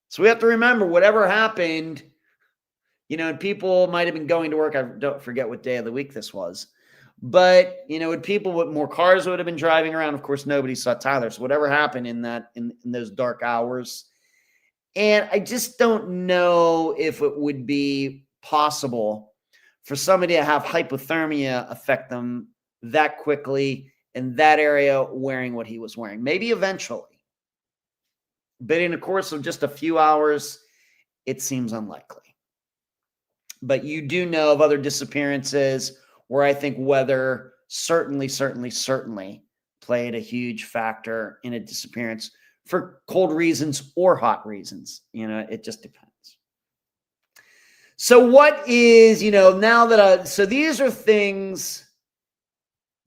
So we have to remember whatever happened, and people might have been going to work. I don't forget what day of the week this was. But, with people with more cars would have been driving around. Of course, nobody saw Tyler. So whatever happened in those dark hours. And I just don't know if it would be possible for somebody to have hypothermia affect them that quickly in that area wearing what he was wearing. Maybe eventually. But in the course of just a few hours, it seems unlikely. But you do know of other disappearances where I think weather certainly played a huge factor in a disappearance for cold reasons or hot reasons. It just depends. So what is, now that so these are things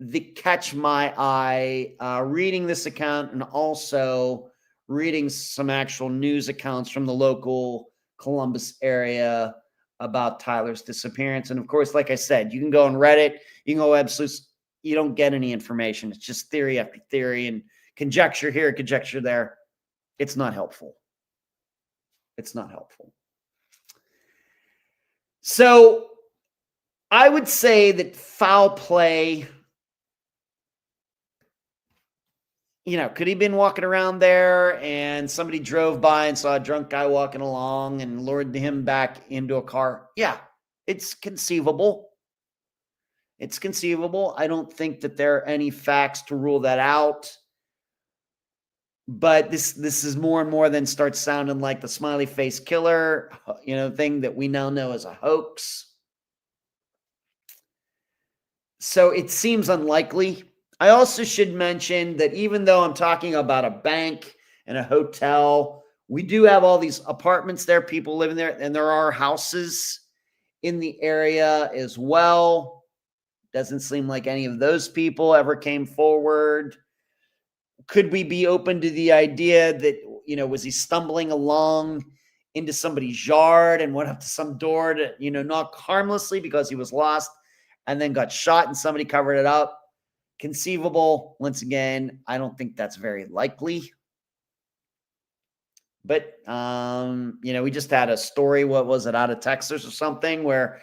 that catch my eye, reading this account and also reading some actual news accounts from the local Columbus area about Tyler's disappearance. And of course, like I said, you can go on Reddit, you can go absolute, you don't get any information. It's just theory after theory and conjecture here, conjecture there. It's not helpful. It's not helpful. So I would say that foul play, could he have been walking around there and somebody drove by and saw a drunk guy walking along and lured him back into a car? Yeah, it's conceivable. It's conceivable. I don't think that there are any facts to rule that out. But this is more and more then starts sounding like the smiley face killer, thing that we now know as a hoax. So it seems unlikely. I also should mention that even though I'm talking about a bank and a hotel, we do have all these apartments there, people living there, and there are houses in the area as well. Doesn't seem like any of those people ever came forward. Could we be open to the idea that, was he stumbling along into somebody's yard and went up to some door to, knock harmlessly because he was lost and then got shot and somebody covered it up? Conceivable. Once again, I don't think that's very likely. But, we just had a story, what was it, out of Texas or something or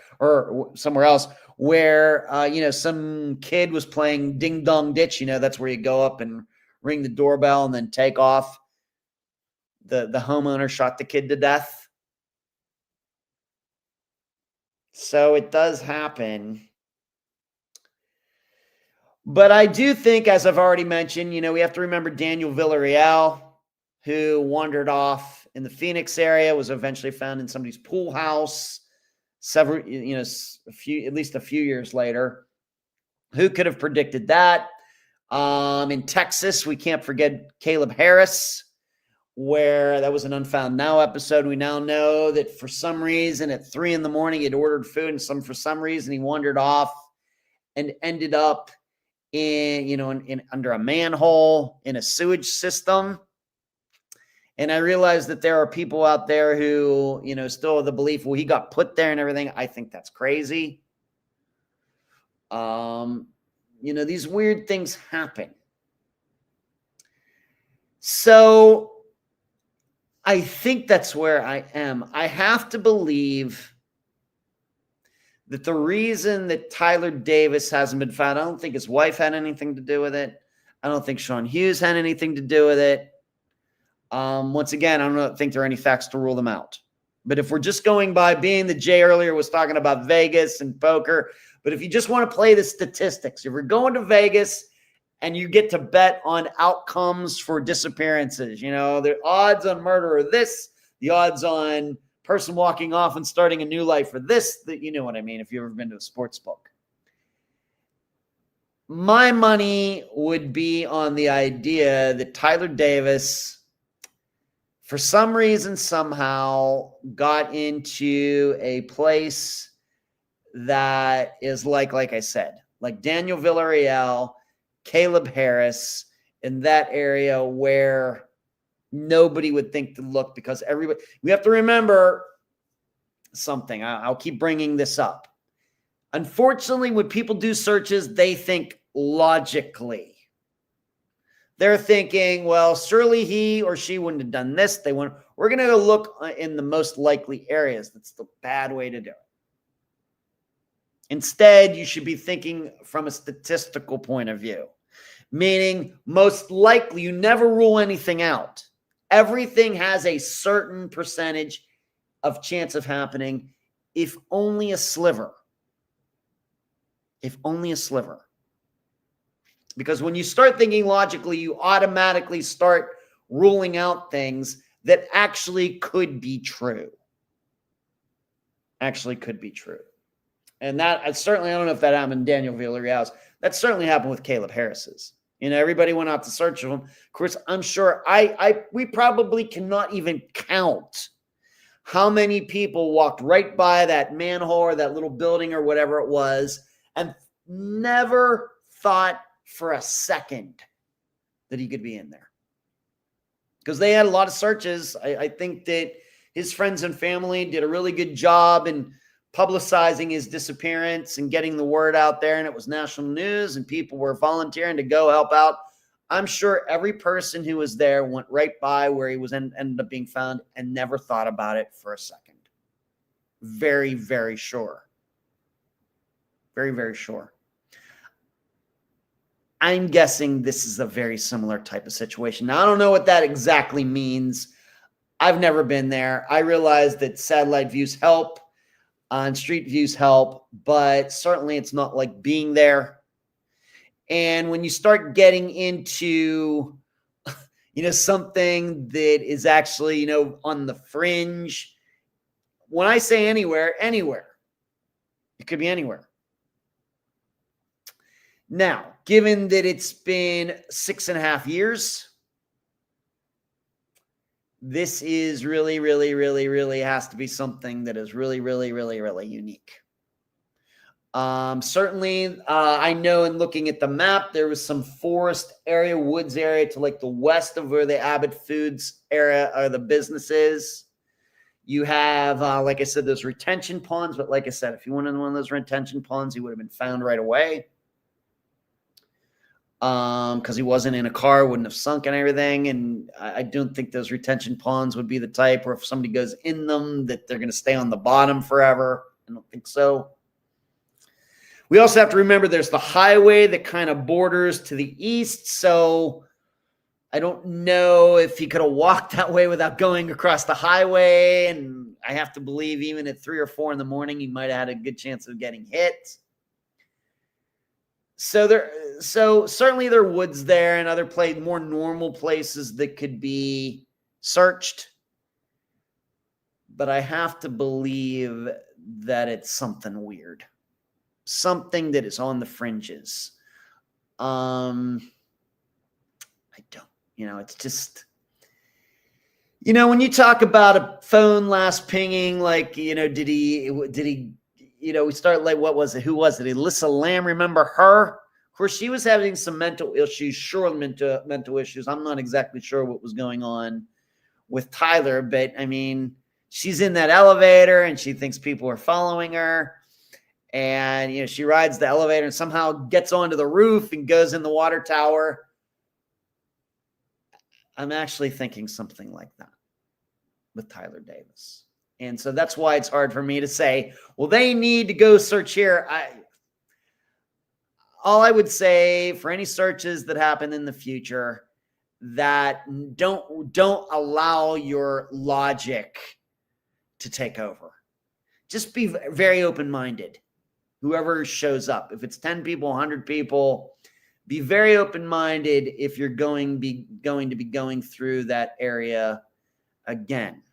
somewhere else where, some kid was playing ding dong ditch. That's where you go up and ring the doorbell and then take off. The homeowner shot the kid to death. So it does happen. But I do think, as I've already mentioned, we have to remember Daniel Villarreal, who wandered off in the Phoenix area, was eventually found in somebody's pool house at least a few years later. Who could have predicted that? In Texas, we can't forget Caleb Harris, where that was an Unfound Now episode. We now know that for some reason at 3 a.m, he had ordered food, and for some reason he wandered off and ended up in under a manhole in a sewage system. And I realize that there are people out there who, still have the belief, well, he got put there and everything. I think that's crazy. These weird things happen. So I think that's where I am. I have to believe that the reason that Tyler Davis hasn't been found, I don't think his wife had anything to do with it. I don't think Sean Hughes had anything to do with it. Once again, I don't think there are any facts to rule them out. But if we're just going by being that Jay earlier was talking about Vegas and poker, but if you just want to play the statistics, if you're going to Vegas and you get to bet on outcomes for disappearances, the odds on murder are this, the odds on person walking off and starting a new life for this, that you know what I mean if you've ever been to a sports book. My money would be on the idea that Tyler Davis, for some reason, somehow got into a place that is like I said, like Daniel Villarreal, Caleb Harris, in that area where nobody would think to look, because everybody, we have to remember something. I'll keep bringing this up. Unfortunately, when people do searches, they think logically. They're thinking, well, surely he or she wouldn't have done this. We're going to go look in the most likely areas. That's the bad way to do it. Instead, you should be thinking from a statistical point of view, meaning most likely you never rule anything out. Everything has a certain percentage of chance of happening, if only a sliver. If only a sliver. Because when you start thinking logically, you automatically start ruling out things that actually could be true. Actually could be true. And that certainly, I don't know if that happened in Daniel Villarreal's. That certainly happened with Caleb Harris's. Everybody went out to search for him. Of course, I'm sure we probably cannot even count how many people walked right by that manhole or that little building or whatever it was and never thought for a second that he could be in there. Because they had a lot of searches. I think that his friends and family did a really good job in publicizing his disappearance and getting the word out there, and it was national news, and people were volunteering to go help out. I'm sure every person who was there went right by where he was ended up being found and never thought about it for a second. Very, very sure. Very, very sure. I'm guessing this is a very similar type of situation. Now, I don't know what that exactly means. I've never been there. I realize that satellite views help and street views help, but certainly it's not like being there. And when you start getting into, something that is actually, on the fringe, when I say anywhere, it could be anywhere. Now, given that it's been 6.5 years, this is really, really, really, really has to be something that is really, really, really, really unique. Certainly, I know in looking at the map, there was some forest area, woods area to like the west of where the Abbott Foods area or the business is. You have, like I said, those retention ponds. But like I said, if you went in one of those retention ponds, he would have been found right away. Because he wasn't in a car, wouldn't have sunk and everything. And I don't think those retention ponds would be the type where if somebody goes in them that they're going to stay on the bottom forever. I don't think so. We also have to remember there's the highway that kind of borders to the east. So I don't know if he could have walked that way without going across the highway. And I have to believe even at 3 or 4 in the morning, he might have had a good chance of getting hit. So certainly there are woods there and other more normal places that could be searched. But I have to believe that it's something weird. Something that is on the fringes. I don't, it's just, You know, when you talk about a phone last pinging, like, you know, did he, you know, we start like, what was it? Who was it? Alyssa Lamb, remember her? Of course, she was having some mental issues, sure, mental issues. I'm not exactly sure what was going on with Tyler, but I mean, she's in that elevator and she thinks people are following her. And, you know, she rides the elevator and somehow gets onto the roof and goes in the water tower. I'm actually thinking something like that with Tyler Davis. And so that's why it's hard for me to say, well, they need to go search here. All I would say for any searches that happen in the future, that don't allow your logic to take over. Just be very open-minded. Whoever shows up, if it's 10 people, 100 people, be very open-minded if you're going to be going through that area again.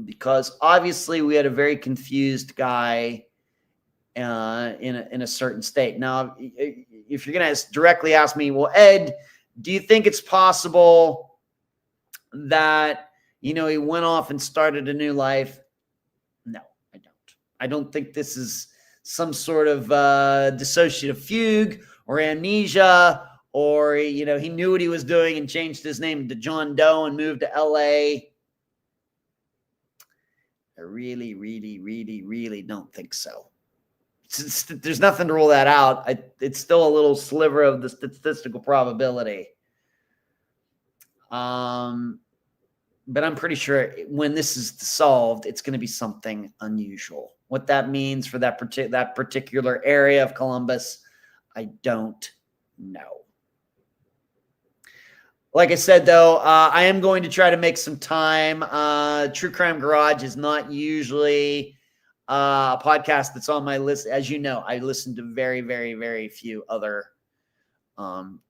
Because obviously we had a very confused guy in a certain state. Now, if you're going to directly ask me, well, Ed, do you think it's possible that, you know, he went off and started a new life? No, I don't. I don't think this is some sort of dissociative fugue or amnesia, or, you know, he knew what he was doing and changed his name to John Doe and moved to LA. I really, really, really, really don't think so. There's nothing to rule that out. It's still a little sliver of the statistical probability. But I'm pretty sure when this is solved, it's going to be something unusual. What that means for that particular area of Columbus, I don't know. Like I said, though, I am going to try to make some time. True Crime Garage is not usually a podcast that's on my list. As you know, I listen to very, very, very few other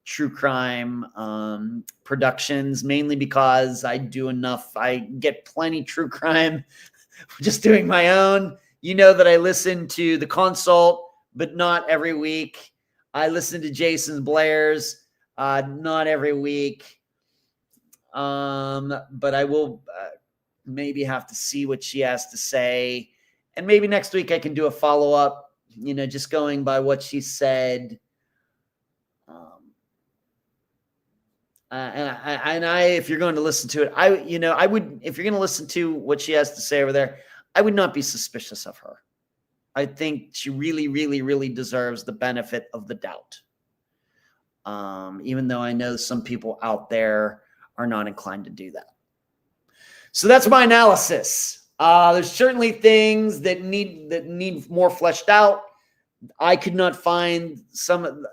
true crime productions, mainly because I do enough. I get plenty true crime just doing my own. You know that I listen to The Consult, but not every week. I listen to Jason Blair's, not every week. But I will maybe have to see what she has to say. And maybe next week I can do a follow-up, you know, just going by what she said. If you're going to listen to it, I would, if you're going to listen to what she has to say over there, I would not be suspicious of her. I think she really, really, really deserves the benefit of the doubt. Even though I know some people out there are not inclined to do that. So that's my analysis. There's certainly things that need more fleshed out. I could not find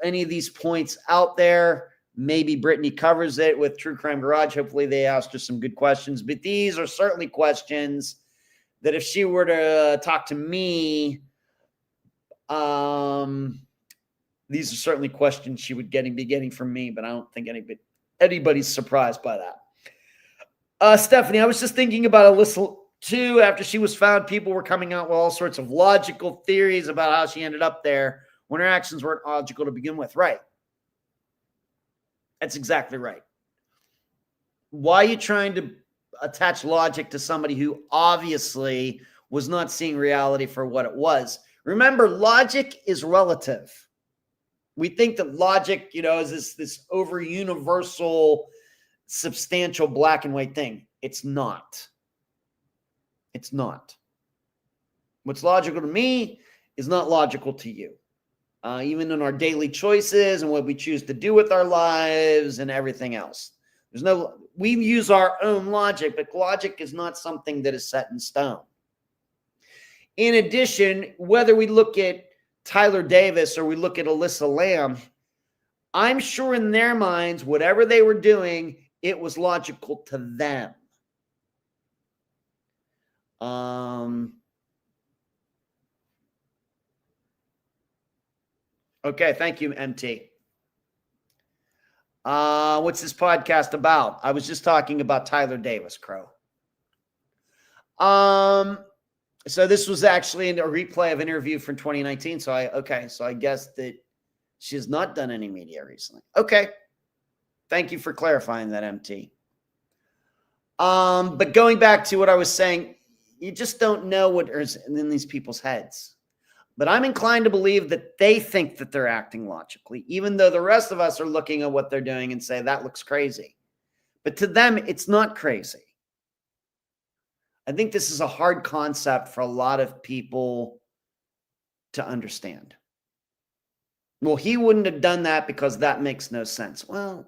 any of these points out there. Maybe Brittany covers it with True Crime Garage. Hopefully they asked her some good questions. But these are certainly questions that if she were to talk to me, these are certainly questions she would be getting from me, but I don't think anybody's surprised by that. Stephanie, I was just thinking about Alyssa too. After she was found, people were coming out with all sorts of logical theories about how she ended up there when her actions weren't logical to begin with. Right. That's exactly right. Why are you trying to attach logic to somebody who obviously was not seeing reality for what it was? Remember, logic is relative. We think that logic, you know, is this over universal, substantial black and white thing. It's not. It's not. What's logical to me is not logical to you. Even in our daily choices and what we choose to do with our lives and everything else. We use our own logic, but logic is not something that is set in stone. In addition, whether we look at Tyler Davis or we look at Alyssa Lamb, I'm sure in their minds, whatever they were doing, it was logical to them. Okay, thank you, MT. What's this podcast about? I was just talking about Tyler Davis, Crow. So this was actually a replay of an interview from 2019. So I guess that she has not done any media recently. Okay. Thank you for clarifying that, MT. But going back to what I was saying, you just don't know what is in these people's heads. But I'm inclined to believe that they think that they're acting logically, even though the rest of us are looking at what they're doing and say, that looks crazy. But to them, it's not crazy. I think this is a hard concept for a lot of people to understand. Well, he wouldn't have done that because that makes no sense. Well,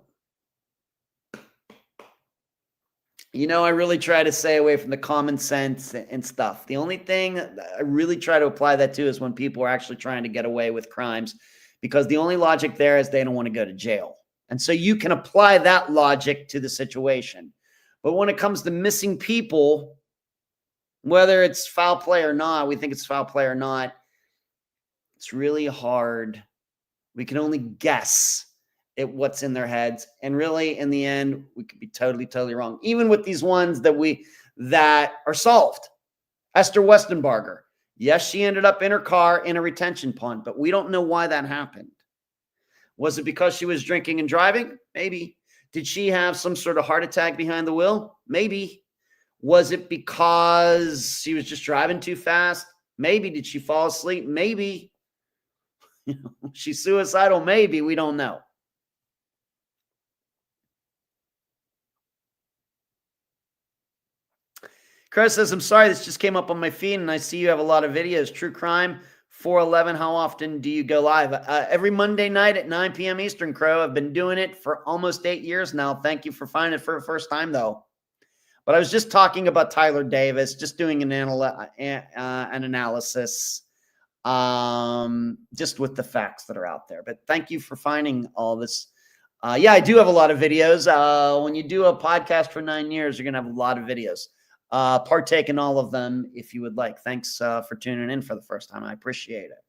you know, I really try to stay away from the common sense and stuff. The only thing I really try to apply that to is when people are actually trying to get away with crimes, because the only logic there is they don't want to go to jail. And so you can apply that logic to the situation. But when it comes to missing people, whether it's foul play or not, we think it's foul play or not, it's really hard. We can only guess at what's in their heads. And really, in the end, we could be totally wrong. Even with these ones that are solved. Esther Westenbarger. Yes, she ended up in her car in a retention pond, but we don't know why that happened. Was it because she was drinking and driving? Maybe. Did she have some sort of heart attack behind the wheel? Maybe. Was it because she was just driving too fast? Maybe. Did she fall asleep? Maybe. She's suicidal? Maybe. We don't know. Chris says, I'm sorry, this just came up on my feed, and I see you have a lot of videos. True Crime 411, how often do you go live? Every Monday night at 9 p.m. Eastern, Crow. I've been doing it for almost 8 years now. Thank you for finding it for the first time, though. But I was just talking about Tyler Davis, just doing an analysis just with the facts that are out there. But thank you for finding all this. Yeah, I do have a lot of videos. When you do a podcast for 9 years, you're going to have a lot of videos. Partake in all of them if you would like. Thanks for tuning in for the first time. I appreciate it.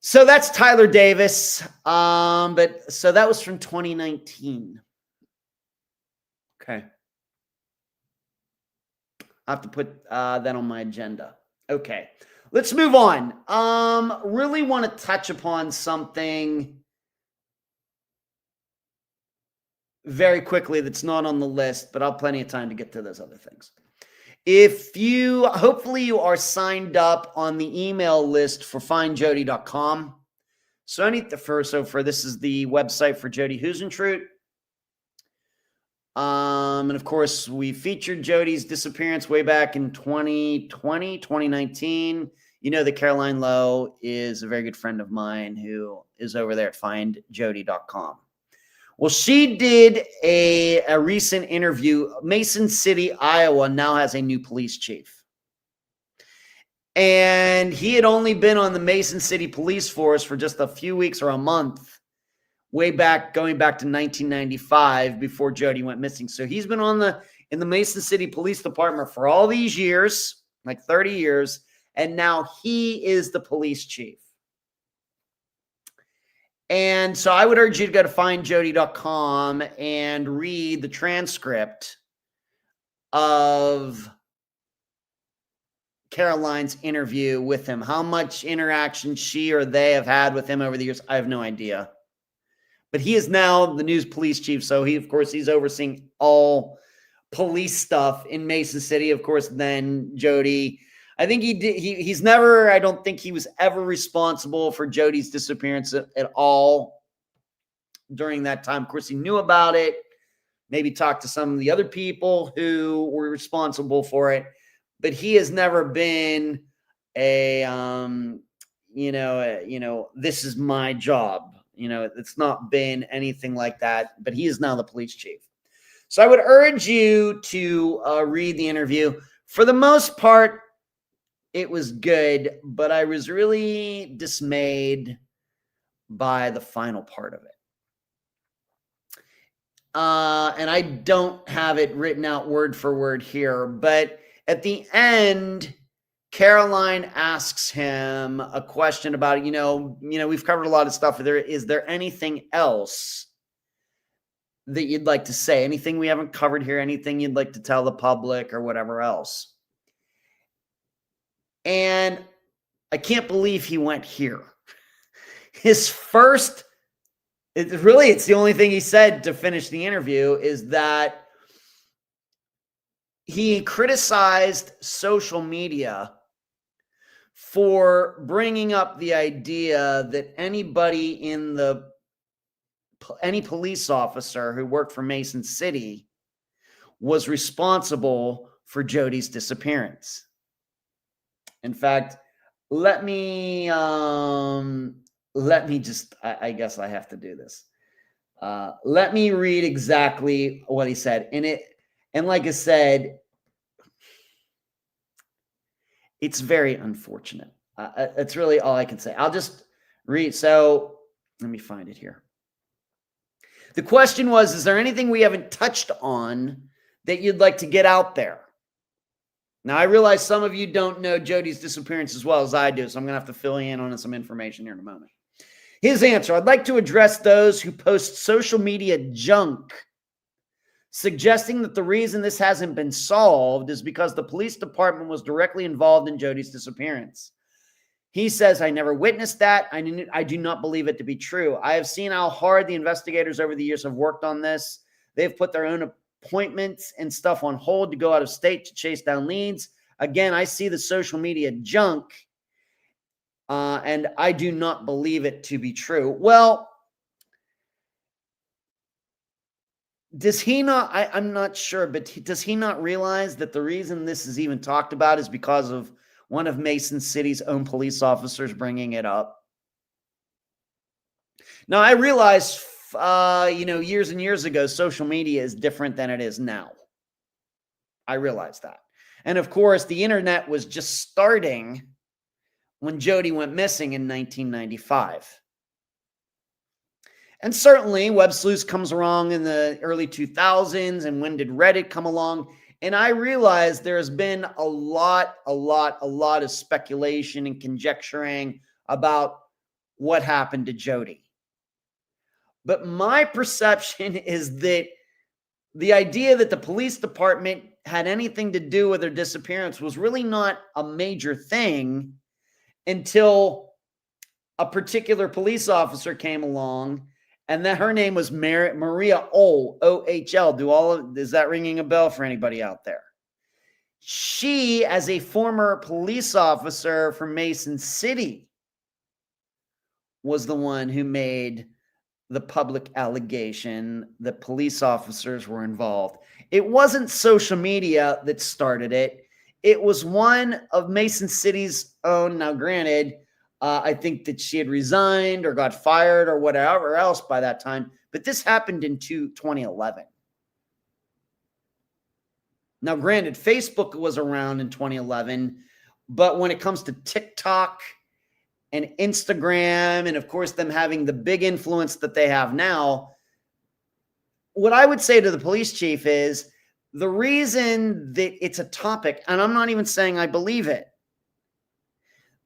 So that's Tyler Davis. So that was from 2019. Okay. I have to put that on my agenda. Okay. Let's move on. Really want to touch upon something very quickly that's not on the list, but I'll have plenty of time to get to those other things. Hopefully you are signed up on the email list for findjodi.com. So this is the website for Jodi Huisentruit. And of course, we featured Jodi's disappearance way back in 2019. You know that Caroline Lowe is a very good friend of mine who is over there at findjodi.com. Well, she did a recent interview. Mason City, Iowa now has a new police chief. And he had only been on the Mason City police force for just a few weeks or a month, going back to 1995 before Jodi went missing. So he's been in the Mason City Police Department for all these years, like 30 years, and now he is the police chief. And so I would urge you to go to findjodi.com and read the transcript of Caroline's interview with him. How much interaction she or they have had with him over the years, I have no idea. But he is now the new police chief. So he's overseeing all police stuff in Mason City. Of course, then Jodi, I think I don't think he was ever responsible for Jodi's disappearance at all during that time. Of course, he knew about it, maybe talked to some of the other people who were responsible for it, but he has never been this is my job. It's not been anything like that, but he is now the police chief. So I would urge you to read the interview. For the most part, it was good, but I was really dismayed by the final part of it. And I don't have it written out word for word here, but at the end, Caroline asks him a question about, we've covered a lot of stuff. Is there anything else that you'd like to say? Anything we haven't covered here? Anything you'd like to tell the public or whatever else? And I can't believe he went here. It's the only thing he said to finish the interview is that he criticized social media for bringing up the idea that any police officer who worked for Mason City was responsible for Jodi's disappearance. In fact, let me just, I guess I have to do this. Let me read exactly what he said. And like I said, it's very unfortunate. That's really all I can say. I'll just read. So let me find it here. The question was, is there anything we haven't touched on that you'd like to get out there? Now, I realize some of you don't know Jodi's disappearance as well as I do, so I'm going to have to fill you in on some information here in a moment. His answer: I'd like to address those who post social media junk, suggesting that the reason this hasn't been solved is because the police department was directly involved in Jodi's disappearance. He says, I never witnessed that. I do not believe it to be true. I have seen how hard the investigators over the years have worked on this. They've put their own appointments and stuff on hold to go out of state to chase down leads. Again, I see the social media junk, and I do not believe it to be true. Well, does he not? I'm not sure, but does he not realize that the reason this is even talked about is because of one of Mason City's own police officers bringing it up? Now, I realize, years and years ago, social media is different than it is now. I realize that. And of course, the internet was just starting when Jodi went missing in 1995. And certainly, Web Sleuths comes along in the early 2000s, and when did Reddit come along? And I realize there's been a lot of speculation and conjecturing about what happened to Jodi. But my perception is that the idea that the police department had anything to do with her disappearance was really not a major thing until a particular police officer came along, and that her name was Maria Ohl, O-H-L. Is that ringing a bell for anybody out there? She, as a former police officer from Mason City, was the one who made the public allegation that police officers were involved. It wasn't social media that started it. It was one of Mason City's own. Now, granted, I think that she had resigned or got fired or whatever else by that time. But this happened in 2011. Now, granted, Facebook was around in 2011. But when it comes to TikTok and Instagram, and of course, them having the big influence that they have now, what I would say to the police chief is the reason that it's a topic, and I'm not even saying I believe it,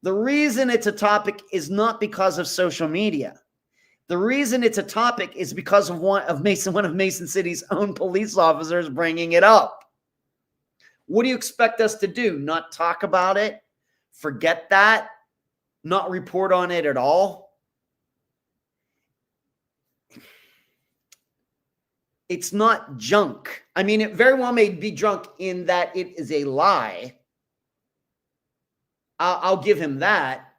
the reason it's a topic is not because of social media. The reason it's a topic is because of one of Mason City's own police officers bringing it up. What do you expect us to do? Not talk about it? Forget that? Not report on it at all? It's not junk. I mean, it very well may be junk in that it is a lie. I'll give him that.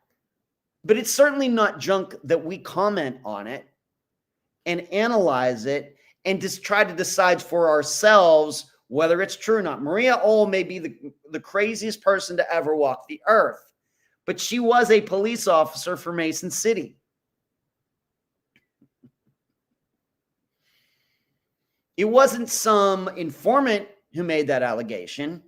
But it's certainly not junk that we comment on it and analyze it and just try to decide for ourselves whether it's true or not. Maria Ohl may be the craziest person to ever walk the earth, but she was a police officer for Mason City. It wasn't some informant who made that allegation.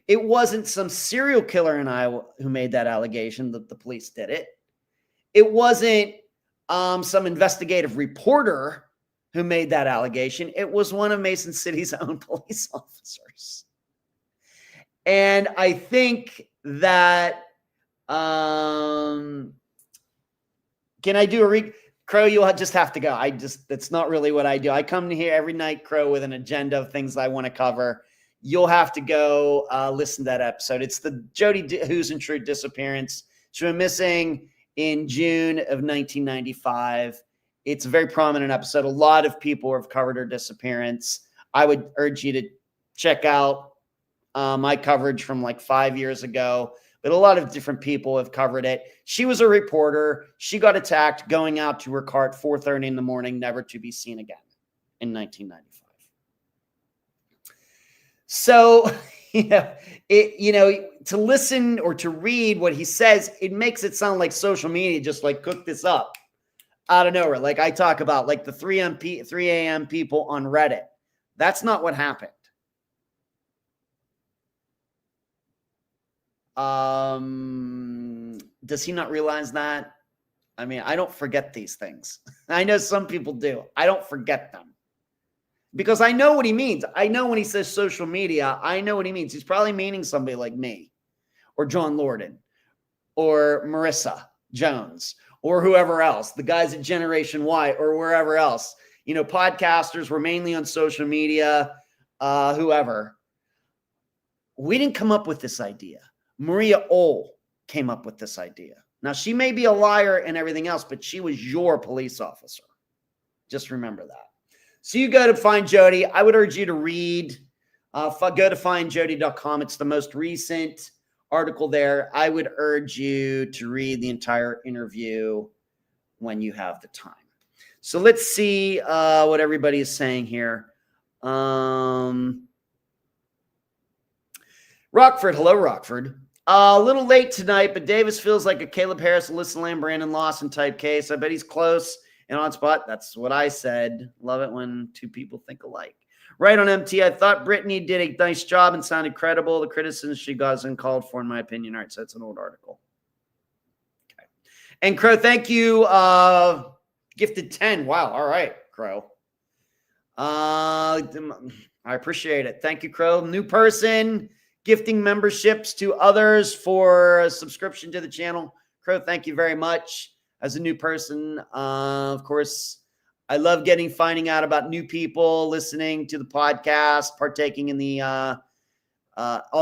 It wasn't some serial killer in Iowa who made that allegation that the police did it. It wasn't some investigative reporter who made that allegation. It was one of Mason City's own police officers. And I think that, can I do a Crow, you'll just have to go. That's not really what I do. I come here every night, Crow, with an agenda of things I want to cover. You'll have to go listen to that episode. It's the Jodi Huisentruit disappearance. She went missing in June of 1995. It's a very prominent episode. A lot of people have covered her disappearance. I would urge you to check out my coverage from like 5 years ago, but a lot of different people have covered it. She was a reporter. She got attacked going out to her car at 4:30 in the morning, never to be seen again in 1995. So, to listen or to read what he says, it makes it sound like social media just like cooked this up out of nowhere. Like I talk about like the 3 a.m. people on Reddit. That's not what happened. Does he not realize that? I mean, I don't forget these things. I know some people do. I don't forget them because I know what he means. I know when he says social media, I know what he means. He's probably meaning somebody like me or John Lorden or Marissa Jones or whoever else, the guys at Generation Y or wherever else. Podcasters were mainly on social media, whoever. We didn't come up with this idea. Maria Ohl came up with this idea. Now, she may be a liar and everything else, but she was your police officer. Just remember that. So you go to Find Jodi. I would urge you to read. Go to findjodi.com. It's the most recent article there. I would urge you to read the entire interview when you have the time. So let's see what everybody is saying here. Rockford. Hello, Rockford. A little late tonight, but Davis feels like a Caleb Harris, Alyssa Lamb, Brandon Lawson type case. I bet he's close and on spot. That's what I said. Love it when two people think alike. Right on MT. I thought Brittany did a nice job and sounded credible. The criticisms she got is uncalled for, in my opinion. All right, so that's an old article. Okay. And Crow, thank you. Gifted 10. Wow. All right, Crow. I appreciate it. Thank you, Crow. New person. Gifting memberships to others for a subscription to the channel. Crow, thank you very much. As a new person, of course, I love finding out about new people, listening to the podcast, partaking in the all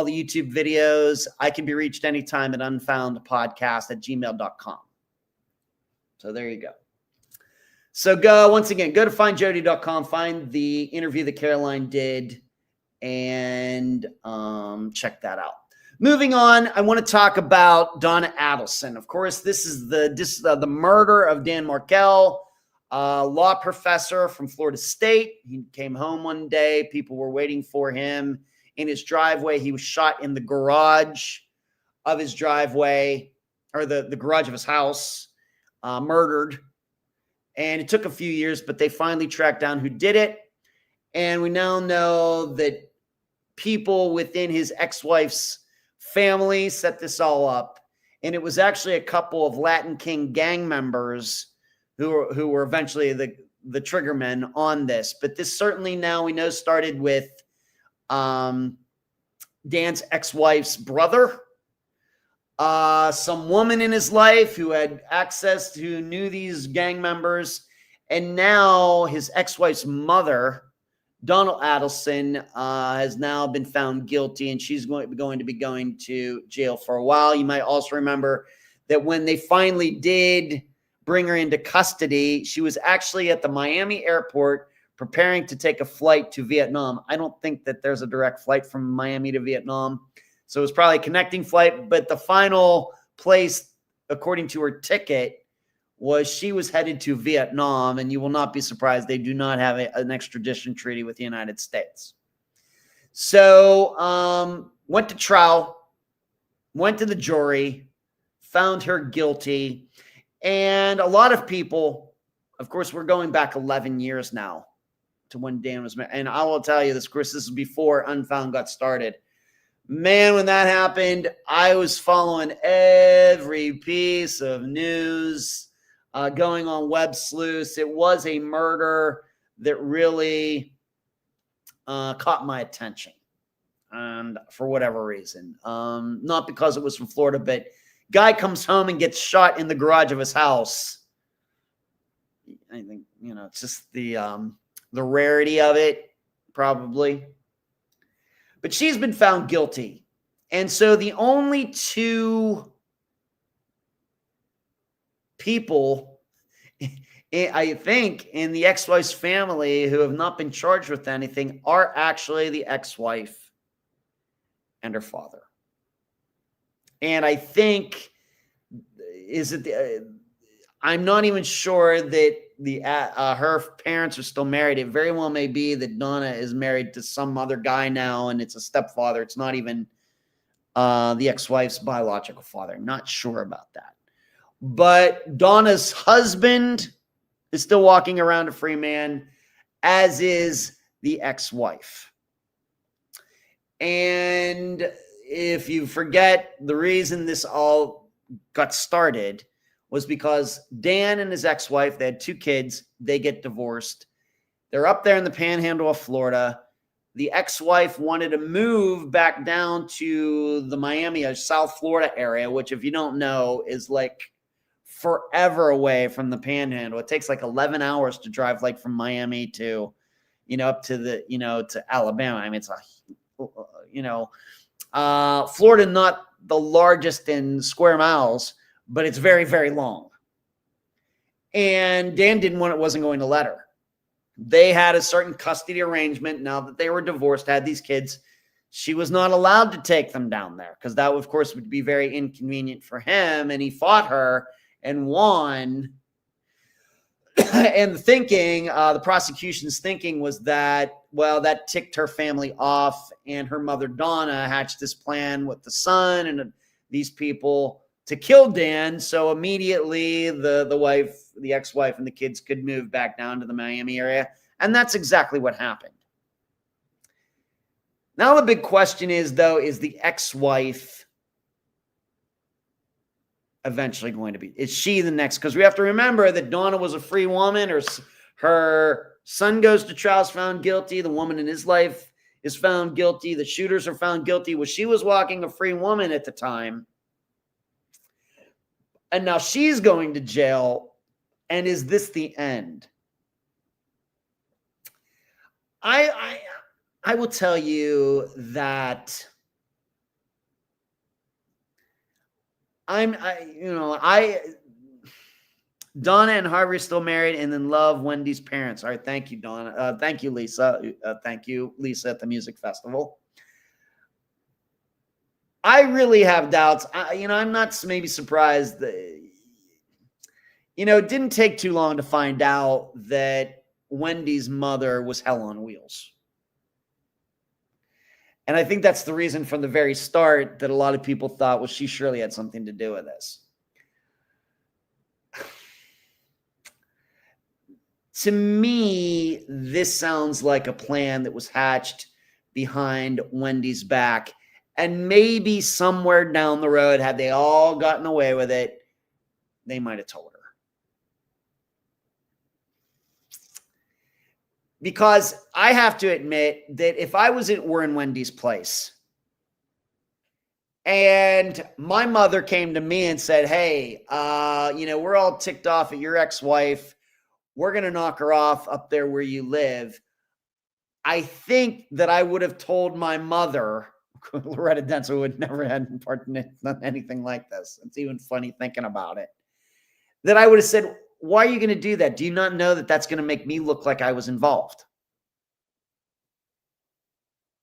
the YouTube videos. I can be reached anytime at unfoundpodcast@gmail.com. So there you go. So go to findjodi.com, find the interview that Caroline did, and check that out. Moving on, I want to talk about Donna Adelson. Of course, this is the murder of Dan Markel, law professor from Florida State. He came home one day. People were waiting for him in his driveway. He was shot in the garage of his driveway, or the garage of his house, murdered. And it took a few years, but they finally tracked down who did it. And we now know that people within his ex-wife's family set this all up. And it was actually a couple of Latin King gang members who were eventually the triggermen on this. But this certainly now we know started with Dan's ex-wife's brother, some woman in his life who had access to, who knew these gang members, and now his ex-wife's mother, Donna Adelson, has now been found guilty, and she's going to be going to jail for a while. You might also remember that when they finally did bring her into custody, she was actually at the Miami airport preparing to take a flight to Vietnam. I don't think that there's a direct flight from Miami to Vietnam, so it was probably a connecting flight, but the final place, according to her ticket, was she was headed to Vietnam, and you will not be surprised they do not have an extradition treaty with the United States. So went to trial, went to the jury, found her guilty, and a lot of people, of course, we're going back 11 years now to when Dan was married. And I will tell you this, Chris, this is before Unfound got started. Man, when that happened, I was following every piece of news going on Web Sleuths. It was a murder that really caught my attention, and for whatever reason, not because it was from Florida, but guy comes home and gets shot in the garage of his house. I think, it's just the rarity of it, probably. But she's been found guilty. And so the only two people, I think, in the ex-wife's family who have not been charged with anything are actually the ex-wife and her father. And I think, I'm not even sure that her parents are still married. It very well may be that Donna is married to some other guy now, and it's a stepfather. It's not even the ex-wife's biological father. I'm not sure about that. But Donna's husband is still walking around a free man, as is the ex-wife. And if you forget, the reason this all got started was because Dan and his ex-wife, they had 2 kids, they get divorced. They're up there in the panhandle of Florida. The ex-wife wanted to move back down to the Miami or South Florida area, which, if you don't know, is like forever away from the panhandle. It takes like 11 hours to drive like from Miami to, up to to Alabama. I mean, it's Florida, not the largest in square miles, but it's very, very long. And Dan wasn't going to let her. They had a certain custody arrangement. Now that they were divorced, had these kids, she was not allowed to take them down there because that, of course, would be very inconvenient for him. And he fought her and won. And the prosecution's thinking was that, well, that ticked her family off, and her mother, Donna, hatched this plan with the son and these people to kill Dan. So immediately the ex-wife and the kids could move back down to the Miami area. And that's exactly what happened. Now the big question is, though, is the ex-wife eventually going to be? Is she the next? Because we have to remember that Donna was a free woman. Her son goes to trial, is found guilty. The woman in his life is found guilty. The shooters are found guilty. Well, she was walking a free woman at the time. And now she's going to jail. And is this the end? I will tell you that Donna and Harvey are still married and then love Wendy's parents. All right. Thank you, Donna. Thank you, Lisa. Thank you, Lisa, at the music festival. I really have doubts. I'm not maybe surprised that, it didn't take too long to find out that Wendy's mother was hell on wheels. And I think that's the reason from the very start that a lot of people thought, well, she surely had something to do with this. To me, this sounds like a plan that was hatched behind Wendy's back. And maybe somewhere down the road, had they all gotten away with it, they might have told her. Because I have to admit that if I were in Wendy's place and my mother came to me and said, hey, we're all ticked off at your ex-wife. We're going to knock her off up there where you live. I think that I would have told my mother, Loretta Dentzel would never had done anything like this. It's even funny thinking about it. That I would have said, why are you going to do that? Do you not know that that's going to make me look like I was involved?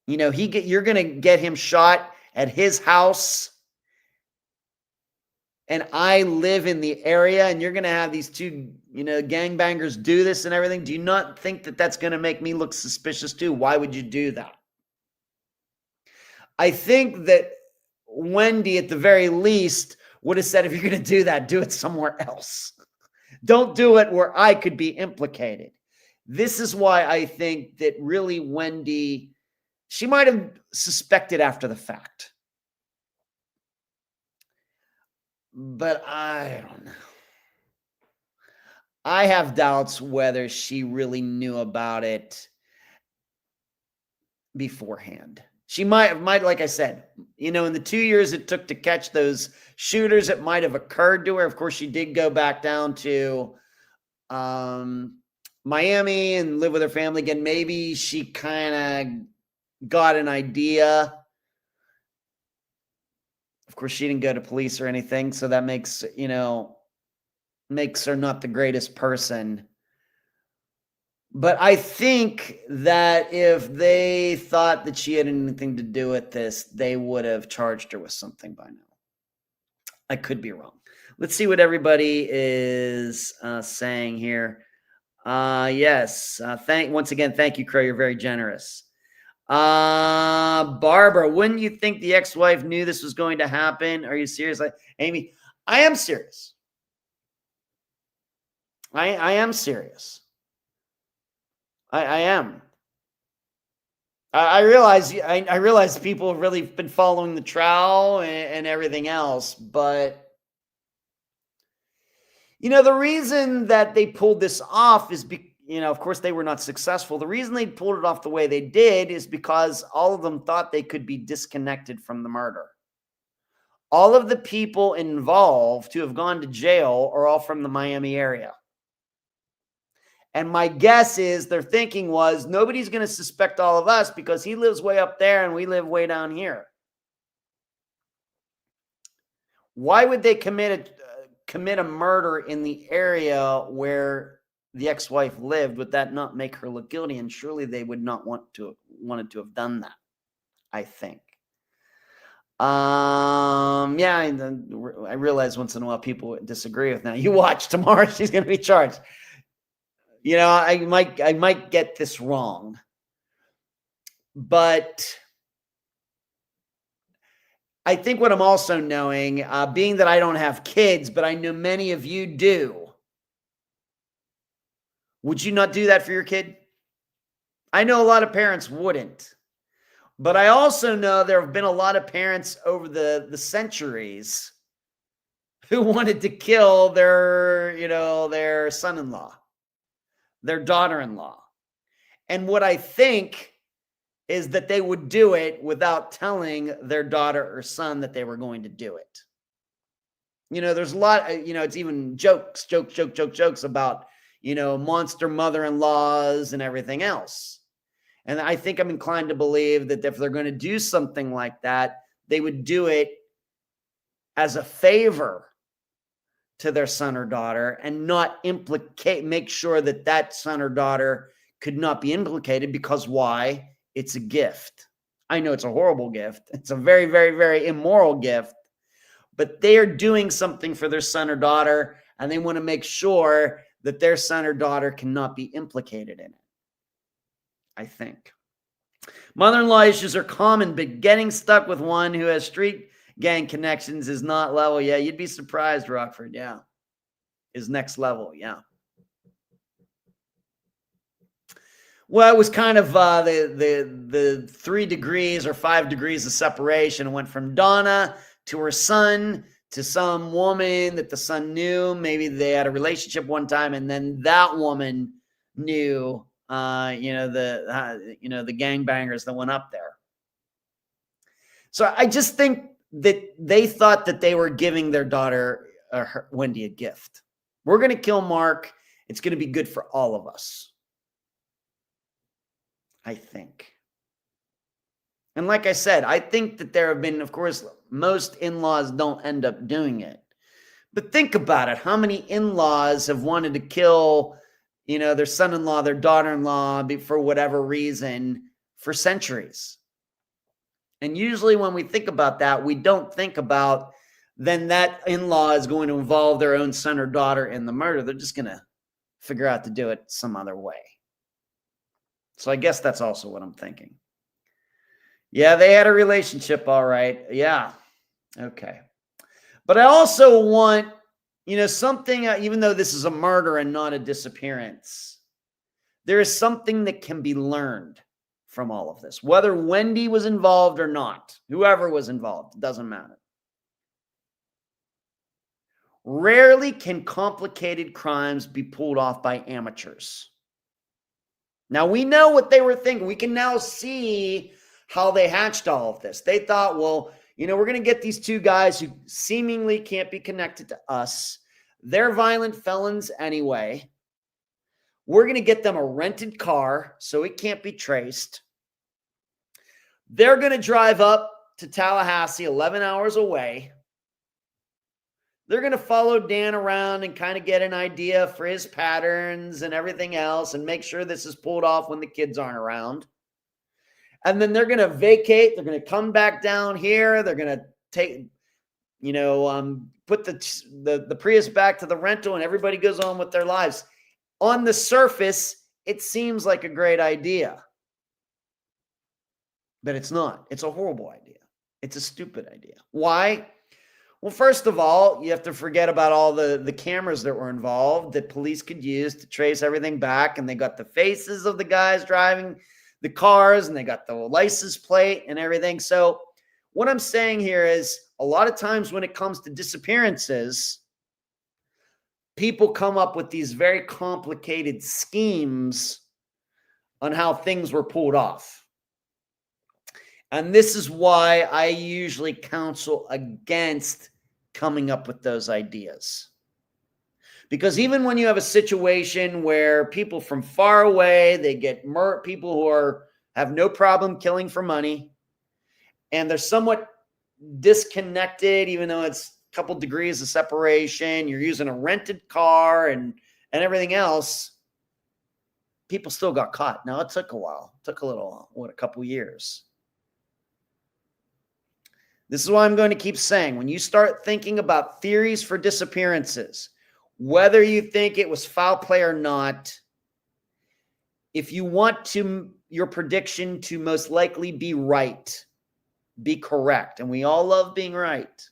You're going to get him shot at his house, and I live in the area, and you're going to have these 2, gangbangers do this and everything. Do you not think that that's going to make me look suspicious too? Why would you do that? I think that Wendy, at the very least, would have said, if you're going to do that, do it somewhere else. Don't do it where I could be implicated. This is why I think that really Wendy, she might have suspected after the fact. But I don't know. I have doubts whether she really knew about it beforehand. She might, like I said, in the 2 years it took to catch those shooters, it might have occurred to her. Of course, she did go back down to Miami and live with her family again. Maybe she kind of got an idea. Of course, she didn't go to police or anything, so that makes her not the greatest person. But I think that if they thought that she had anything to do with this, they would have charged her with something by now. I could be wrong. Let's see what everybody is saying here. Yes. Once again, thank you, Crow. You're very generous. Barbara, wouldn't you think the ex-wife knew this was going to happen? Are you serious? Amy, I am serious. I am serious. I am. I realize people have really been following the trial and everything else, but the reason that they pulled this off is of course they were not successful. The reason they pulled it off the way they did is because all of them thought they could be disconnected from the murder. All of the people involved who have gone to jail are all from the Miami area. And my guess is their thinking was nobody's going to suspect all of us because he lives way up there and we live way down here. Why would they commit a murder in the area where the ex-wife lived? Would that not make her look guilty? And surely they would not wanted to have done that, I think. Yeah, I realize once in a while people disagree with that. You watch tomorrow, she's going to be charged. I might get this wrong, but I think what I'm also knowing, being that I don't have kids, but I know many of you do, would you not do that for your kid? I know a lot of parents wouldn't, but I also know there have been a lot of parents over the centuries who wanted to kill their son-in-law, their daughter-in-law. And what I think is that they would do it without telling their daughter or son that they were going to do it. There's a lot, it's even jokes about, monster mother-in-laws and everything else. And I think I'm inclined to believe that if they're going to do something like that, they would do it as a favor to their son or daughter and not make sure that son or daughter could not be implicated, because why? It's a gift. I know it's a horrible gift. It's a very, very, very immoral gift, but they are doing something for their son or daughter, and they want to make sure that their son or daughter cannot be implicated in it, I think. Mother-in-law issues are common, but getting stuck with one who has street gang connections is not level. Yeah, you'd be surprised, Rockford. Yeah, is next level. Yeah. Well, it was kind of the 3 degrees or 5 degrees of separation. It went from Donna to her son to some woman that the son knew. Maybe they had a relationship one time, and then that woman knew, the gangbangers that went up there. So I just think that they thought that they were giving their daughter, Wendy, a gift. We're going to kill Mark. It's going to be good for all of us, I think. And like I said, I think that there have been, of course, most in-laws don't end up doing it. But think about it. How many in-laws have wanted to kill, their son-in-law, their daughter-in-law for whatever reason for centuries? And usually when we think about that, we don't think about then that in-law is going to involve their own son or daughter in the murder. They're just going to figure out to do it some other way. So I guess that's also what I'm thinking. Yeah, they had a relationship, all right. Yeah. Okay. But I also want, something, even though this is a murder and not a disappearance, there is something that can be learned from all of this. Whether Wendy was involved or not, whoever was involved, it doesn't matter. Rarely can complicated crimes be pulled off by amateurs. Now, we know what they were thinking. We can now see how they hatched all of this. They thought, well, we're going to get these 2 guys who seemingly can't be connected to us. They're violent felons anyway. We're going to get them a rented car so it can't be traced. They're going to drive up to Tallahassee, 11 hours away. They're going to follow Dan around and kind of get an idea for his patterns and everything else and make sure this is pulled off when the kids aren't around. And then they're going to vacate. They're going to come back down here. They're going to take, put the Prius back to the rental and everybody goes on with their lives. On the surface, it seems like a great idea. But it's not. It's a horrible idea. It's a stupid idea. Why? Well, first of all, you have to forget about all the cameras that were involved that police could use to trace everything back. And they got the faces of the guys driving the cars and they got the license plate and everything. So what I'm saying here is a lot of times when it comes to disappearances, people come up with these very complicated schemes on how things were pulled off. And this is why I usually counsel against coming up with those ideas. Because even when you have a situation where people from far away, they get people who have no problem killing for money, and they're somewhat disconnected, even though it's a couple degrees of separation, you're using a rented car and everything else, people still got caught. Now, it took a while. It took a couple years. This is why I'm going to keep saying, when you start thinking about theories for disappearances, whether you think it was foul play or not, if you want your prediction to most likely be right, be correct, and we all love being right,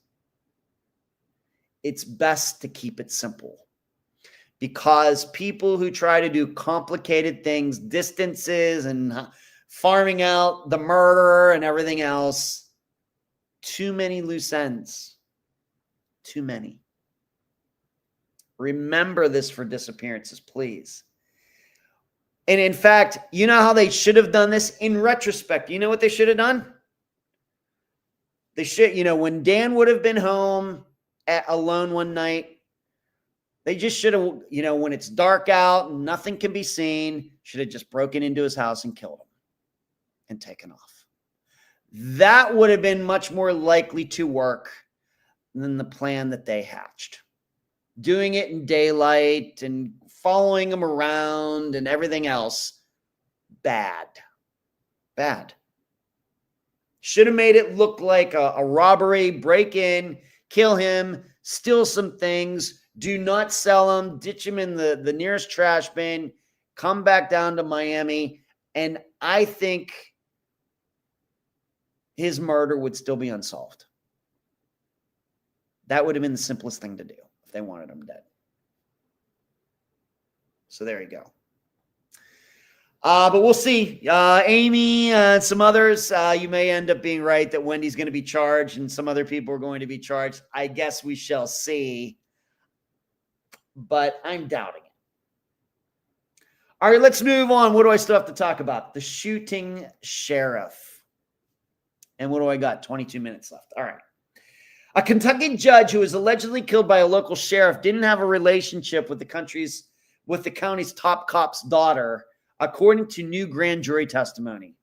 it's best to keep it simple. Because people who try to do complicated things, distances and farming out the murderer and everything else, too many loose ends. Too many. Remember this for disappearances, please. And in fact, you know how they should have done this in retrospect? You know what they should have done? They should, when Dan would have been home alone one night, they just should have, when it's dark out and nothing can be seen, should have just broken into his house and killed him and taken off. That would have been much more likely to work than the plan that they hatched. Doing it in daylight and following them around and everything else, bad. Bad. Should have made it look like a robbery, break in, kill him, steal some things, do not sell him, ditch him in the nearest trash bin, come back down to Miami, and I think his murder would still be unsolved. That would have been the simplest thing to do if they wanted him dead. So there you go. But we'll see. Amy and some others, you may end up being right that Wendy's going to be charged and some other people are going to be charged. I guess we shall see. But I'm doubting it. All right, let's move on. What do I still have to talk about? The shooting sheriff. And what do I got? 22 minutes left. All right. A Kentucky judge who was allegedly killed by a local sheriff didn't have a relationship with the county's top cop's daughter, according to new grand jury testimony.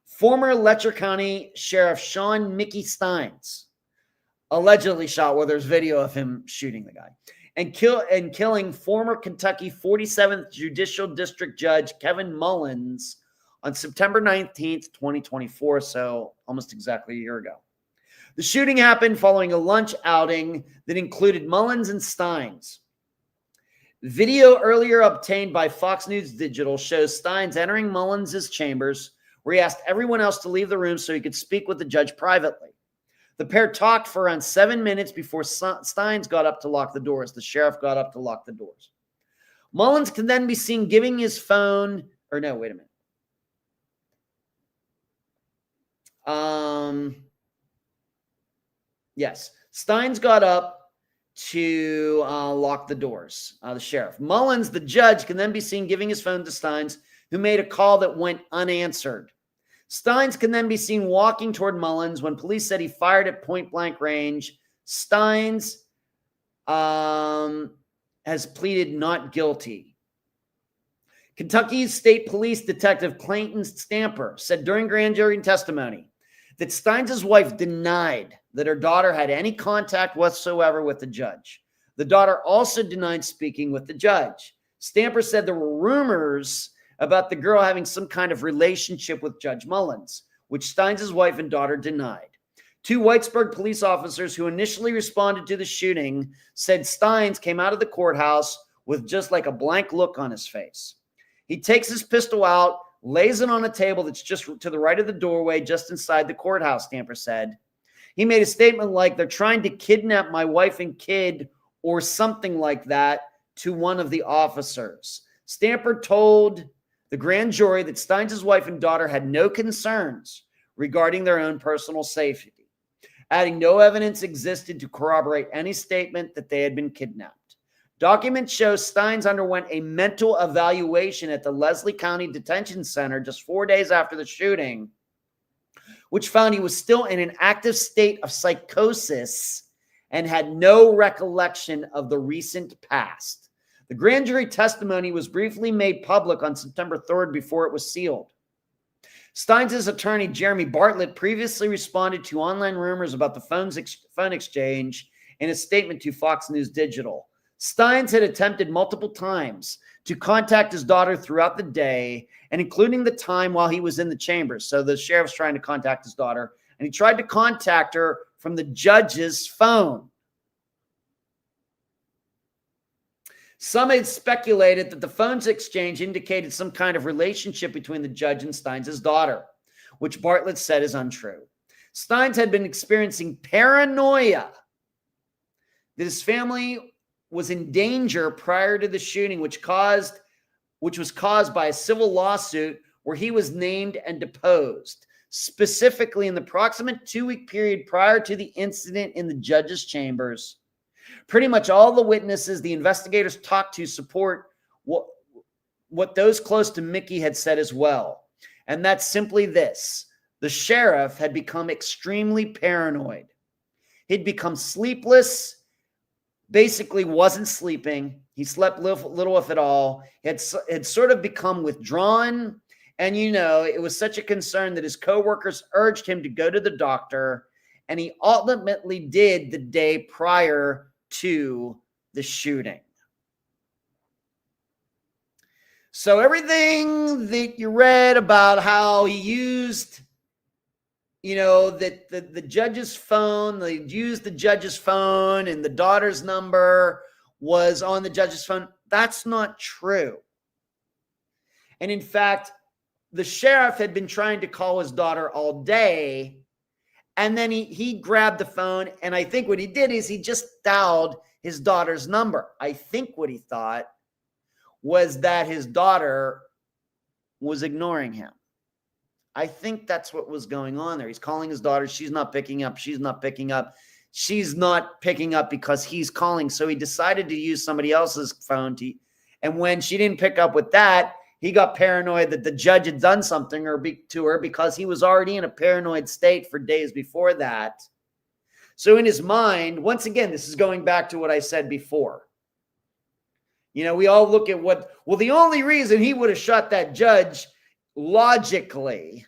Former Letcher County Sheriff Sean Mickey Steins allegedly shot, well, there's video of him shooting the guy, and killing former Kentucky 47th Judicial District Judge Kevin Mullins on September 19th, 2024, so almost exactly a year ago. The shooting happened following a lunch outing that included Mullins and Steins. Video earlier obtained by Fox News Digital shows Steins entering Mullins' chambers, where he asked everyone else to leave the room so he could speak with the judge privately. The pair talked for around 7 minutes before Steins got up to lock the doors. The sheriff got up to lock the doors. Mullins can then be seen giving his phone, or no, wait a minute. Yes, Steins got up to lock the doors, the sheriff. Mullins, the judge, can then be seen giving his phone to Steins, who made a call that went unanswered. Steins can then be seen walking toward Mullins when police said he fired at point-blank range. Steins has pleaded not guilty. Kentucky's State Police Detective Clayton Stamper said during grand jury testimony that Steins' wife denied that her daughter had any contact whatsoever with the judge. The daughter also denied speaking with the judge. Stamper said there were rumors about the girl having some kind of relationship with Judge Mullins, which Steins' wife and daughter denied. 2 Whitesburg police officers who initially responded to the shooting said Steins came out of the courthouse with just like a blank look on his face. He takes his pistol out, lays it on a table that's just to the right of the doorway, just inside the courthouse, Stamper said. He made a statement like, they're trying to kidnap my wife and kid or something like that to one of the officers. Stamper told the grand jury that Steins' wife and daughter had no concerns regarding their own personal safety, adding no evidence existed to corroborate any statement that they had been kidnapped. Documents show Steins underwent a mental evaluation at the Leslie County Detention Center just 4 days after the shooting, which found he was still in an active state of psychosis and had no recollection of the recent past. The grand jury testimony was briefly made public on September 3rd before it was sealed. Steins' attorney, Jeremy Bartlett, previously responded to online rumors about the phone exchange in a statement to Fox News Digital. Steins had attempted multiple times to contact his daughter throughout the day, and including the time while he was in the chambers. So the sheriff's trying to contact his daughter, and he tried to contact her from the judge's phone. Some had speculated that the phone's exchange indicated some kind of relationship between the judge and Steins' daughter, which Bartlett said is untrue. Steins had been experiencing paranoia that his family was in danger prior to the shooting, which was caused by a civil lawsuit where he was named and deposed. Specifically, in the approximate 2-week period prior to the incident in the judge's chambers, pretty much all the witnesses the investigators talked to support what those close to Mickey had said as well. And that's simply this: the sheriff had become extremely paranoid. He'd become sleepless, basically wasn't sleeping. He slept little if at all. He had sort of become withdrawn. And, it was such a concern that his coworkers urged him to go to the doctor. And he ultimately did the day prior to the shooting. So everything that you read about how he used, that the judge's phone, they used the judge's phone and the daughter's number was on the judge's phone, that's not true. And in fact, the sheriff had been trying to call his daughter all day, and then he grabbed the phone, and I think what he did is he just dialed his daughter's number. I think what he thought was that his daughter was ignoring him. I think that's what was going on there. He's calling his daughter. She's not picking up. She's not picking up. She's not picking up because he's calling. So he decided to use somebody else's phone. And when she didn't pick up with that, he got paranoid that the judge had done something to her because he was already in a paranoid state for days before that. So in his mind, once again, this is going back to what I said before. We all look at the only reason he would have shot that judge logically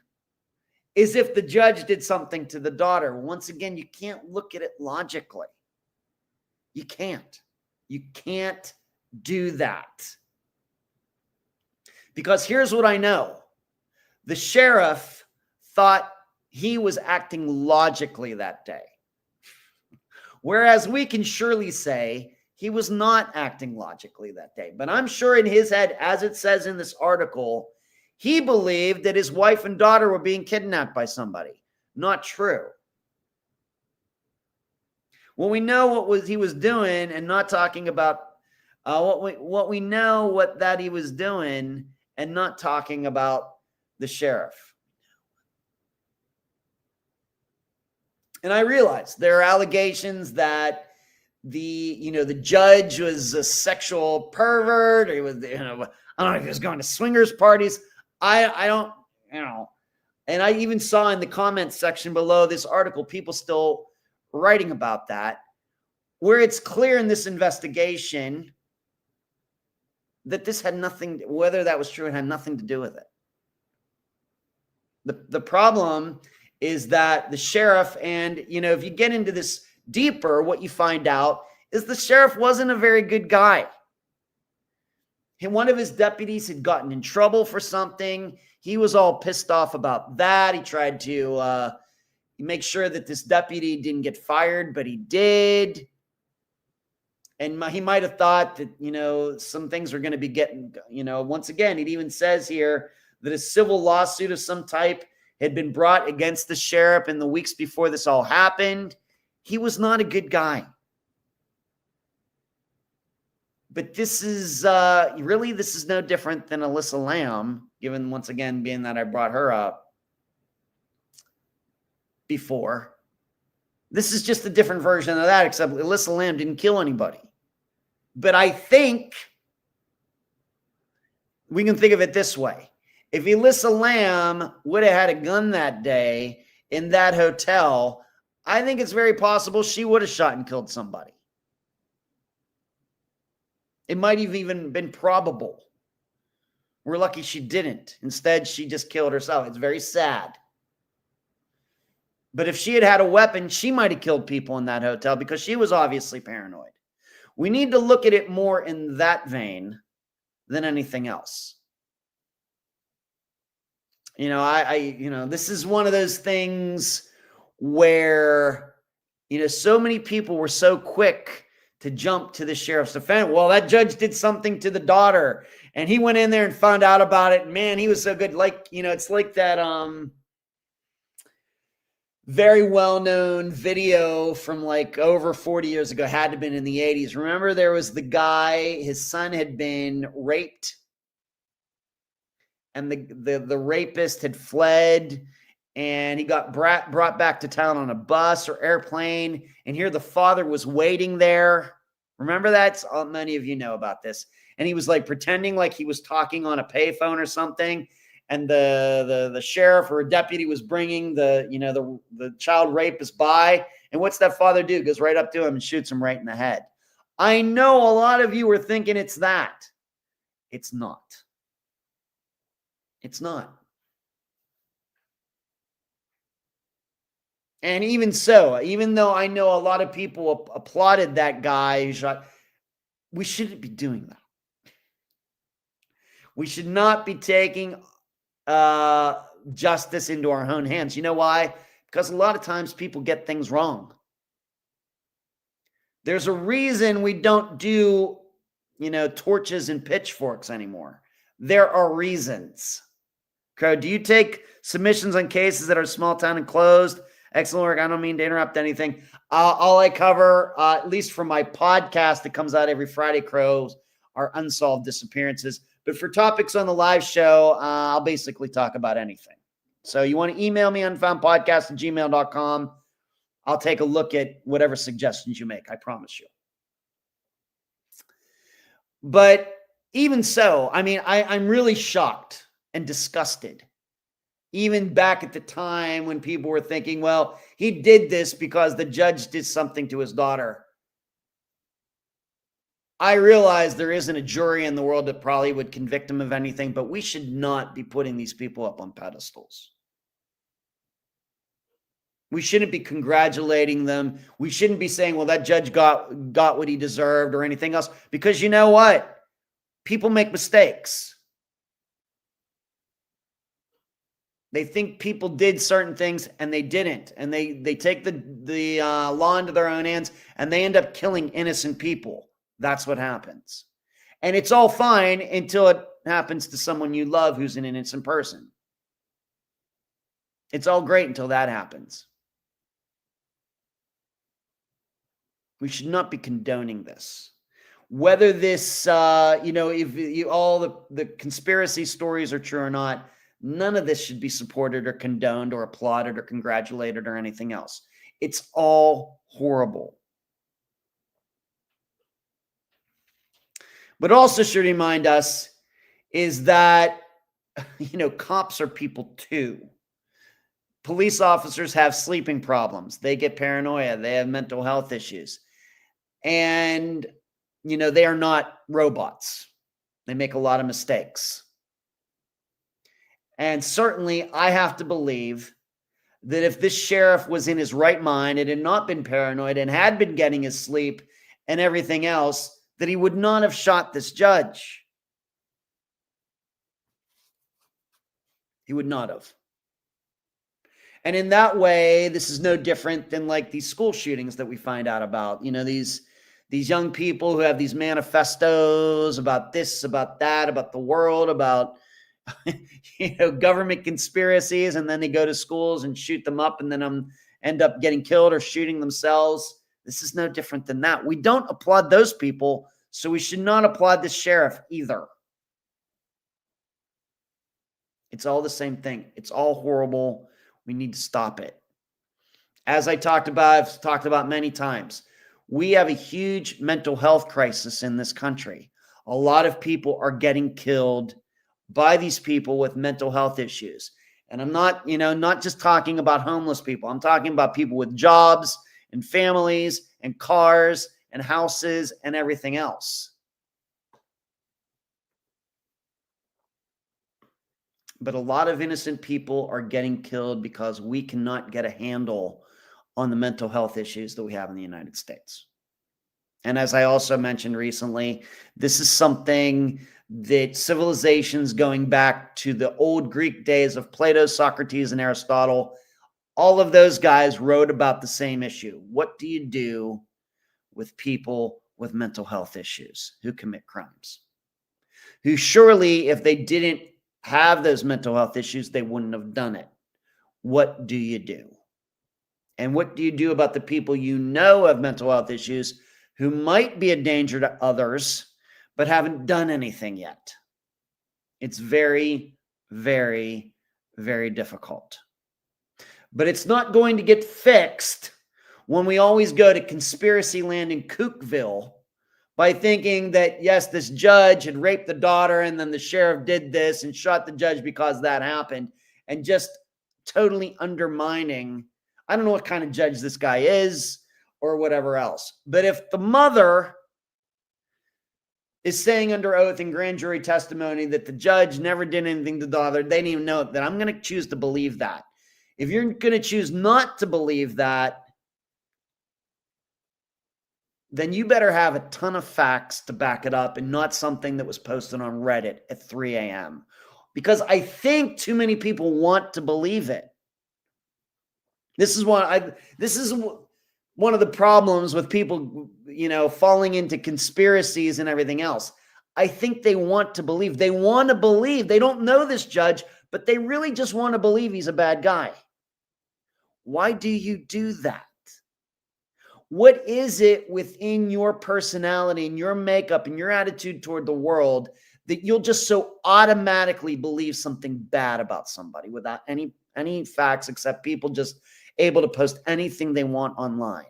is if the judge did something to the daughter. Once again, you can't look at it logically. You can't. You can't do that. Because here's what I know. The sheriff thought he was acting logically that day. Whereas we can surely say he was not acting logically that day. But I'm sure in his head, as it says in this article, he believed that his wife and daughter were being kidnapped by somebody. Not true. Well, we know what he was doing, and not talking about what we know that he was doing, and not talking about the sheriff. And I realize there are allegations that the judge was a sexual pervert, or he was, I don't know if he was going to swingers parties. I don't, and I even saw in the comments section below this article, people still writing about that, where it's clear in this investigation that this had nothing, whether that was true, it had nothing to do with it. The problem is that the sheriff, and, if you get into this deeper, what you find out is the sheriff wasn't a very good guy. One of his deputies had gotten in trouble for something. He was all pissed off about that. He tried to make sure that this deputy didn't get fired, but he did. And he might have thought that, some things are going to be getting, once again, it even says here that a civil lawsuit of some type had been brought against the sheriff in the weeks before this all happened. He was not a good guy. But this is this is no different than Alyssa Lamb, given, once again, being that I brought her up before. This is just a different version of that, except Alyssa Lamb didn't kill anybody. But I think we can think of it this way. If Alyssa Lamb would have had a gun that day in that hotel, I think it's very possible she would have shot and killed somebody. It might have even been probable. We're lucky she didn't. Instead, she just killed herself. It's very sad. But if she had had a weapon, she might have killed people in that hotel because she was obviously paranoid. We need to look at it more in that vein than anything else. This is one of those things where, so many people were so quick to jump to the sheriff's defense. Well, that judge did something to the daughter, and he went in there and found out about it. And man, he was so good. Like, it's like that very well-known video from like over 40 years ago, had to have been in the 80s. Remember, there was the guy, his son had been raped, and the rapist had fled, and he got brought back to town on a bus or airplane, and here the father was waiting there. Remember that? Many of you know about this. And he was like pretending like he was talking on a payphone or something, and the sheriff or a deputy was bringing the child rapist by, and what's that father do? Goes right up to him and shoots him right in the head. I know a lot of you were thinking it's that. It's not. It's not. And even so, even though I know a lot of people applauded that guy who shot, we shouldn't be doing that. We should not be taking justice into our own hands. You know why? Because a lot of times people get things wrong. There's a reason we don't do, torches and pitchforks anymore. There are reasons. Okay, do you take submissions on cases that are small town and closed? Excellent work. I don't mean to interrupt anything. All I cover, at least for my podcast that comes out every Friday, Crows, are unsolved disappearances. But for topics on the live show, I'll basically talk about anything. So you want to email me, unfoundpodcast@gmail.com. I'll take a look at whatever suggestions you make. I promise you. But even so, I'm really shocked and disgusted. Even back at the time when people were thinking, well, he did this because the judge did something to his daughter. I realize there isn't a jury in the world that probably would convict him of anything, but we should not be putting these people up on pedestals. We shouldn't be congratulating them. We shouldn't be saying, well, that judge got what he deserved or anything else, because you know what? People make mistakes. They think people did certain things and they didn't. And they take the law into their own hands and they end up killing innocent people. That's what happens. And it's all fine until it happens to someone you love who's an innocent person. It's all great until that happens. We should not be condoning this. Whether this, if all the conspiracy stories are true or not, none of this should be supported or condoned or applauded or congratulated or anything else. It's all horrible. But also should remind us is that, cops are people too. Police officers have sleeping problems. They get paranoia. They have mental health issues. And, they are not robots. They make a lot of mistakes. And certainly I have to believe that if this sheriff was in his right mind and had not been paranoid and had been getting his sleep and everything else, that he would not have shot this judge. He would not have. And in that way, this is no different than like these school shootings that we find out about. You know, these young people who have these manifestos about this, about that, about the world, about government conspiracies, and then they go to schools and shoot them up and then end up getting killed or shooting themselves. This is no different than that. We don't applaud those people, so we should not applaud the sheriff either. It's all the same thing. It's all horrible. We need to stop it. As I've talked about many times, we have a huge mental health crisis in this country. A lot of people are getting killed by these people with mental health issues. And I'm not just talking about homeless people. I'm talking about people with jobs and families and cars and houses and everything else. But a lot of innocent people are getting killed because we cannot get a handle on the mental health issues that we have in the United States. And as I also mentioned recently, this is something that civilizations going back to the old Greek days of Plato, Socrates, and Aristotle, all of those guys wrote about the same issue. What do you do with people with mental health issues who commit crimes? Who surely, if they didn't have those mental health issues, they wouldn't have done it. What do you do? And what do you do about the people you know have mental health issues who might be a danger to others, but haven't done anything yet? It's very, very, very difficult. But it's not going to get fixed when we always go to conspiracy land in Kookville by thinking that, yes, this judge had raped the daughter and then the sheriff did this and shot the judge because that happened, and just totally undermining. I don't know what kind of judge this guy is or whatever else. But if the mother is saying under oath in grand jury testimony that the judge never did anything to the daughter, they didn't even know that, I'm going to choose to believe that. If you're going to choose not to believe that, then you better have a ton of facts to back it up and not something that was posted on Reddit at 3 a.m. Because I think too many people want to believe it. This is one of the problems with people, falling into conspiracies and everything else. I think they want to believe. They want to believe. They don't know this judge, but they really just want to believe he's a bad guy. Why do you do that? What is it within your personality and your makeup and your attitude toward the world that you'll just so automatically believe something bad about somebody without any facts, except people just able to post anything they want online?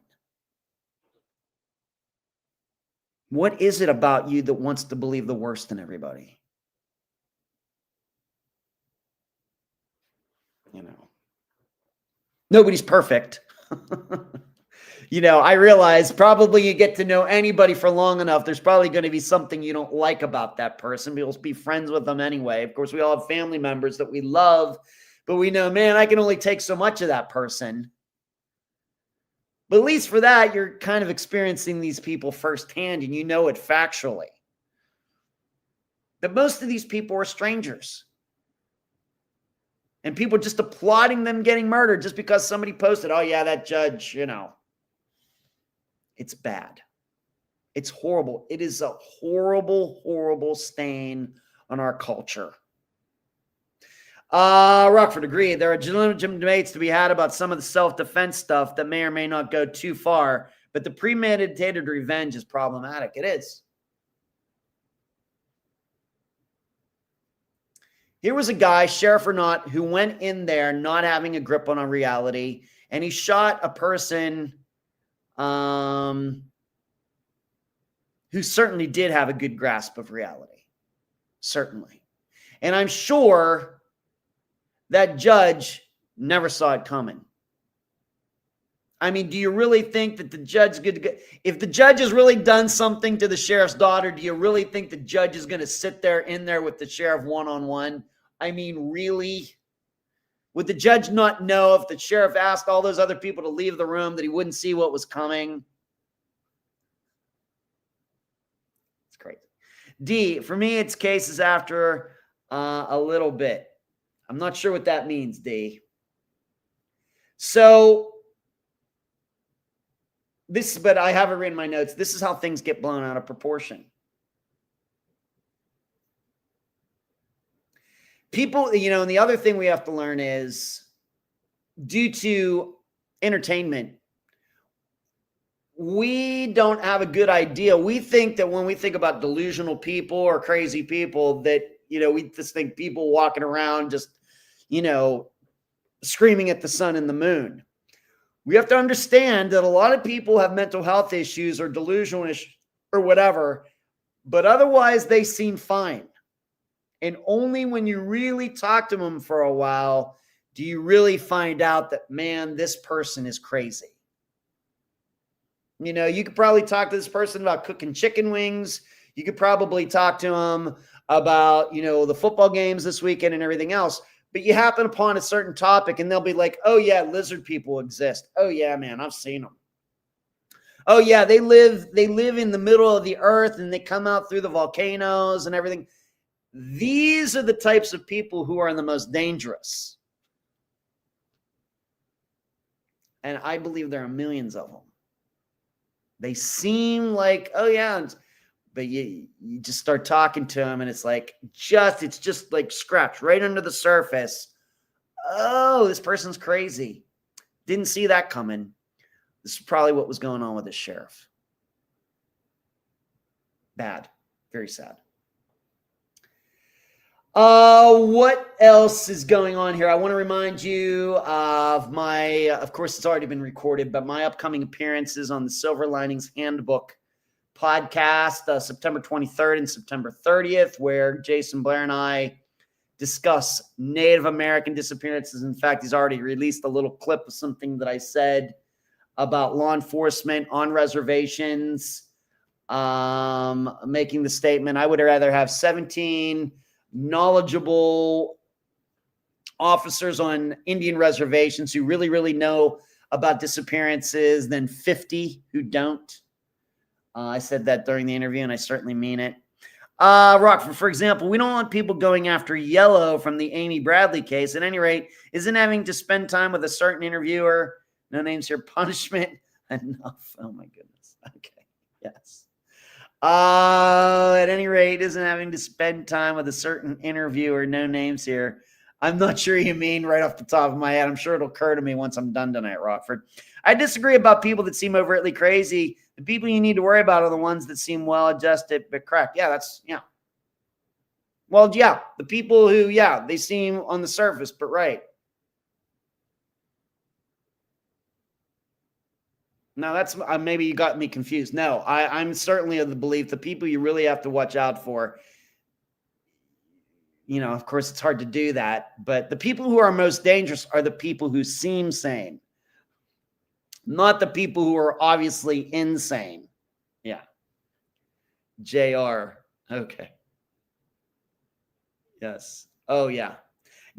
What is it about you that wants to believe the worst in everybody? Nobody's perfect. I realize probably you get to know anybody for long enough, there's probably going to be something you don't like about that person. We'll be friends with them anyway. Of course, we all have family members that we love, but we know, man, I can only take so much of that person. But at least for that, you're kind of experiencing these people firsthand and you know it factually. But most of these people are strangers. And people just applauding them getting murdered just because somebody posted, oh yeah, that judge, It's bad. It's horrible. It is a horrible, horrible stain on our culture. Rockford, agreed. There are legitimate debates to be had about some of the self-defense stuff that may or may not go too far, but the premeditated revenge is problematic. It is. Here was a guy, sheriff or not, who went in there not having a grip on reality, and he shot a person who certainly did have a good grasp of reality. Certainly. And I'm sure that judge never saw it coming. I mean, do you really think that the judge, if the judge has really done something to the sheriff's daughter, do you really think the judge is going to sit there in there with the sheriff one-on-one? I mean, really? Would the judge not know if the sheriff asked all those other people to leave the room that he wouldn't see what was coming? It's crazy. D, for me, it's cases after a little bit. I'm not sure what that means, D. So but I have it written in my notes. This is how things get blown out of proportion. People, and the other thing we have to learn is, due to entertainment, we don't have a good idea. We think that when we think about delusional people or crazy people, that, we just think people walking around just, screaming at the sun and the moon. We have to understand that a lot of people have mental health issues or delusional or whatever, but otherwise they seem fine. And only when you really talk to them for a while do you really find out that, man, this person is crazy. You could probably talk to this person about cooking chicken wings. You could probably talk to them about, the football games this weekend and everything else. But you happen upon a certain topic and they'll be like, oh, yeah, lizard people exist. Oh, yeah, man, I've seen them. Oh, yeah, they live in the middle of the earth and they come out through the volcanoes and everything. These are the types of people who are the most dangerous. And I believe there are millions of them. They seem like, oh, yeah, but you just start talking to them and it's just like scratched right under the surface. Oh, this person's crazy. Didn't see that coming. This is probably what was going on with the sheriff. Bad. Very sad. What else is going on here? I want to remind you of of course, it's already been recorded, but my upcoming appearances on the Silver Linings Handbook podcast, September 23rd and September 30th, where Jason Blair and I discuss Native American disappearances. In fact, he's already released a little clip of something that I said about law enforcement on reservations, making the statement, I would rather have 17 knowledgeable officers on Indian reservations who really, really know about disappearances than 50 who don't. I said that during the interview, and I certainly mean it. Rockford, for example, we don't want people going after Yellow from the Amy Bradley case. At any rate, isn't having to spend time with a certain interviewer, no names here, punishment enough? Oh, my goodness. Okay. Yes. At any rate, isn't having to spend time with a certain interviewer, no names here. I'm not sure you mean right off the top of my head. I'm sure it'll occur to me once I'm done tonight, Rockford. I disagree about people that seem overtly crazy. The people you need to worry about are the ones that seem well-adjusted but correct. Yeah, yeah. Well, yeah, the people who, yeah, they seem on the surface, but right. No, that's maybe you got me confused. No, I'm certainly of the belief the people you really have to watch out for, of course, it's hard to do that, but the people who are most dangerous are the people who seem sane, not the people who are obviously insane. Yeah. JR. Okay. Yes. Oh, yeah.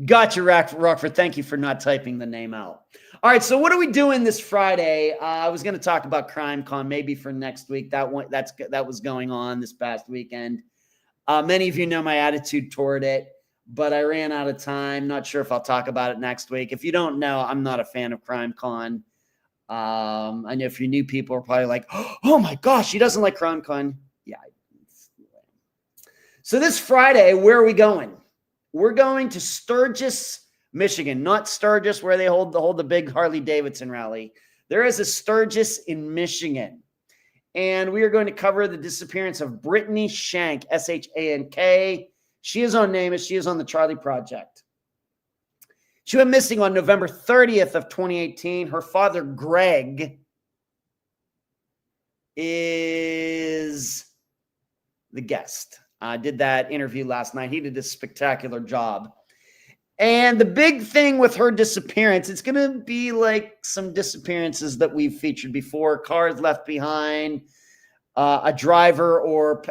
Gotcha, Rockford. Thank you for not typing the name out. All right, so what are we doing this Friday? I was going to talk about CrimeCon maybe for next week. That was going on this past weekend. Many of you know my attitude toward it, but I ran out of time. Not sure if I'll talk about it next week. If you don't know, I'm not a fan of CrimeCon. I know if you're new people are probably like, oh my gosh, he doesn't like CrimeCon. Yeah. So this Friday, where are we going? We're going to Sturgis, Michigan, not Sturgis where they hold the big Harley Davidson rally. There is a Sturgis in Michigan. And we are going to cover the disappearance of Brittany Shank, S-H-A-N-K. She is on NamUs. She is on the Charlie Project. She went missing on November 30th of 2018. Her father, Greg, is the guest. I did that interview last night. He did a spectacular job. And the big thing with her disappearance, it's going to be like some disappearances that we've featured before. Cars left behind, a driver or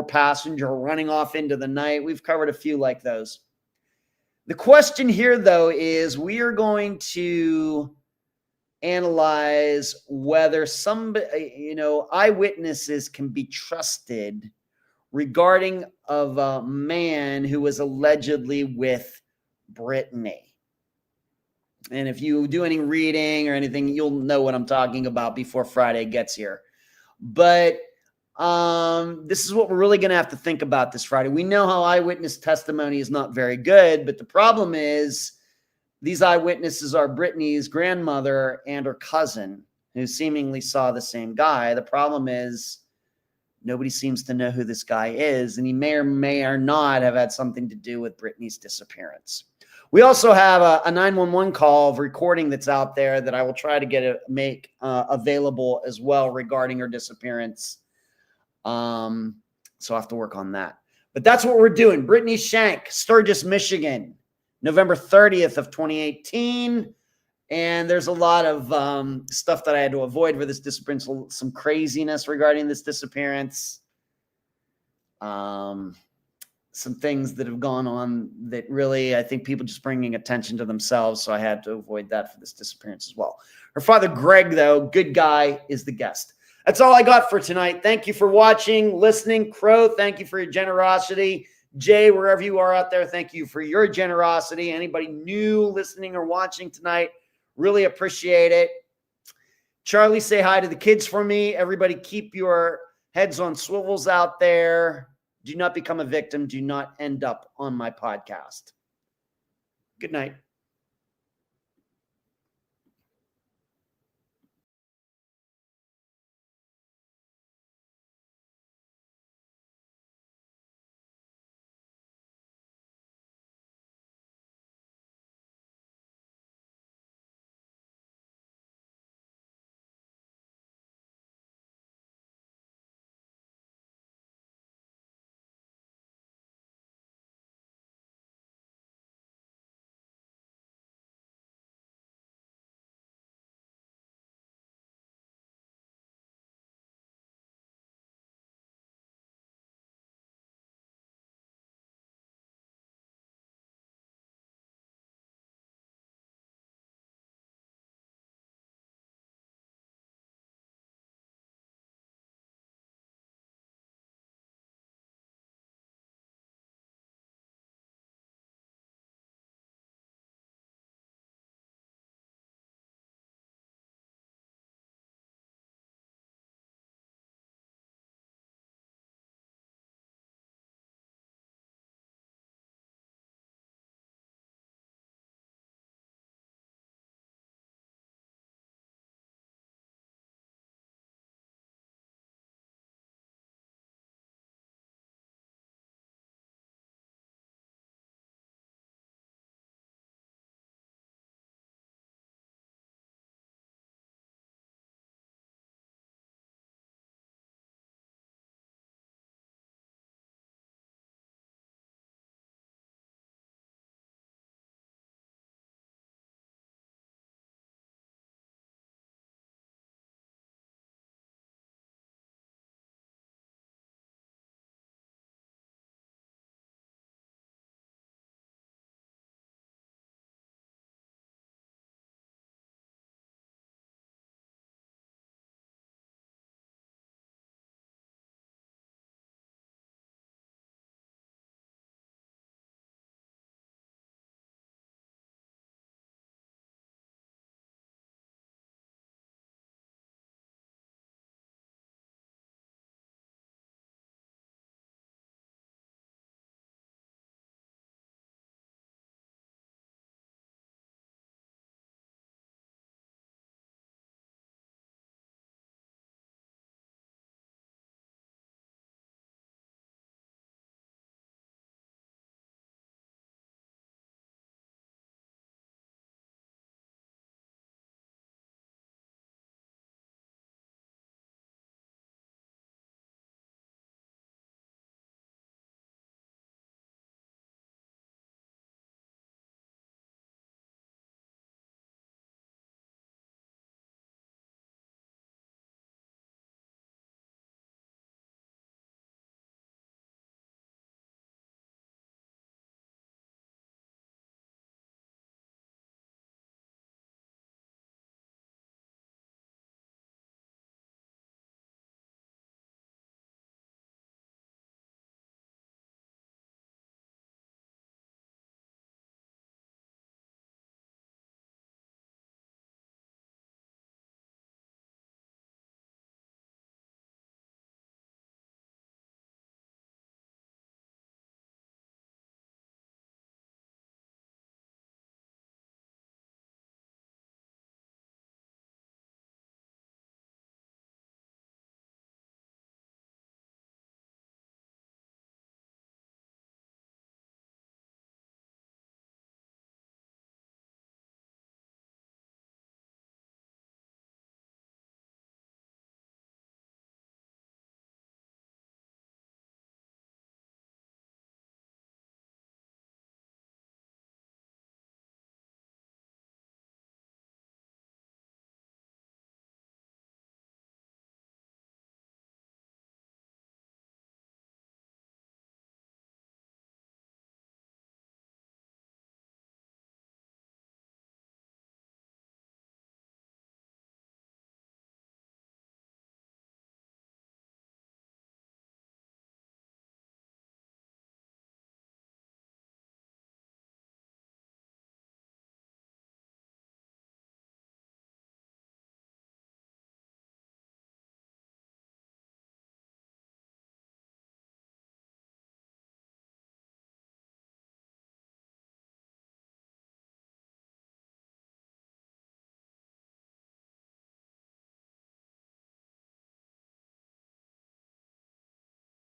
passenger running off into the night. We've covered a few like those. The question here, though, is we are going to analyze whether eyewitnesses can be trusted regarding of a man who was allegedly with Brittany. And if you do any reading or anything, you'll know what I'm talking about before Friday gets here. But this is what we're really going to have to think about this Friday. We know how eyewitness testimony is not very good, but the problem is these eyewitnesses are Brittany's grandmother and her cousin, who seemingly saw the same guy. The problem is nobody seems to know who this guy is, and he may or not have had something to do with Brittany's disappearance. We also have a 911 call of recording that's out there that I will try to make available as well regarding her disappearance. So I have to work on that. But that's what we're doing. Brittany Shank, Sturgis, Michigan, November 30th of 2018. And there's a lot of stuff that I had to avoid for this disappearance, some craziness regarding this disappearance. Some things that have gone on that really, I think people just bringing attention to themselves. So I had to avoid that for this disappearance as well. Her father, Greg, though, good guy, is the guest. That's all I got for tonight. Thank you for watching, listening. Crow, thank you for your generosity. Jay, wherever you are out there, thank you for your generosity. Anybody new listening or watching tonight, really appreciate it. Charlie, say hi to the kids for me. Everybody keep your heads on swivels out there. Do not become a victim. Do not end up on my podcast. Good night.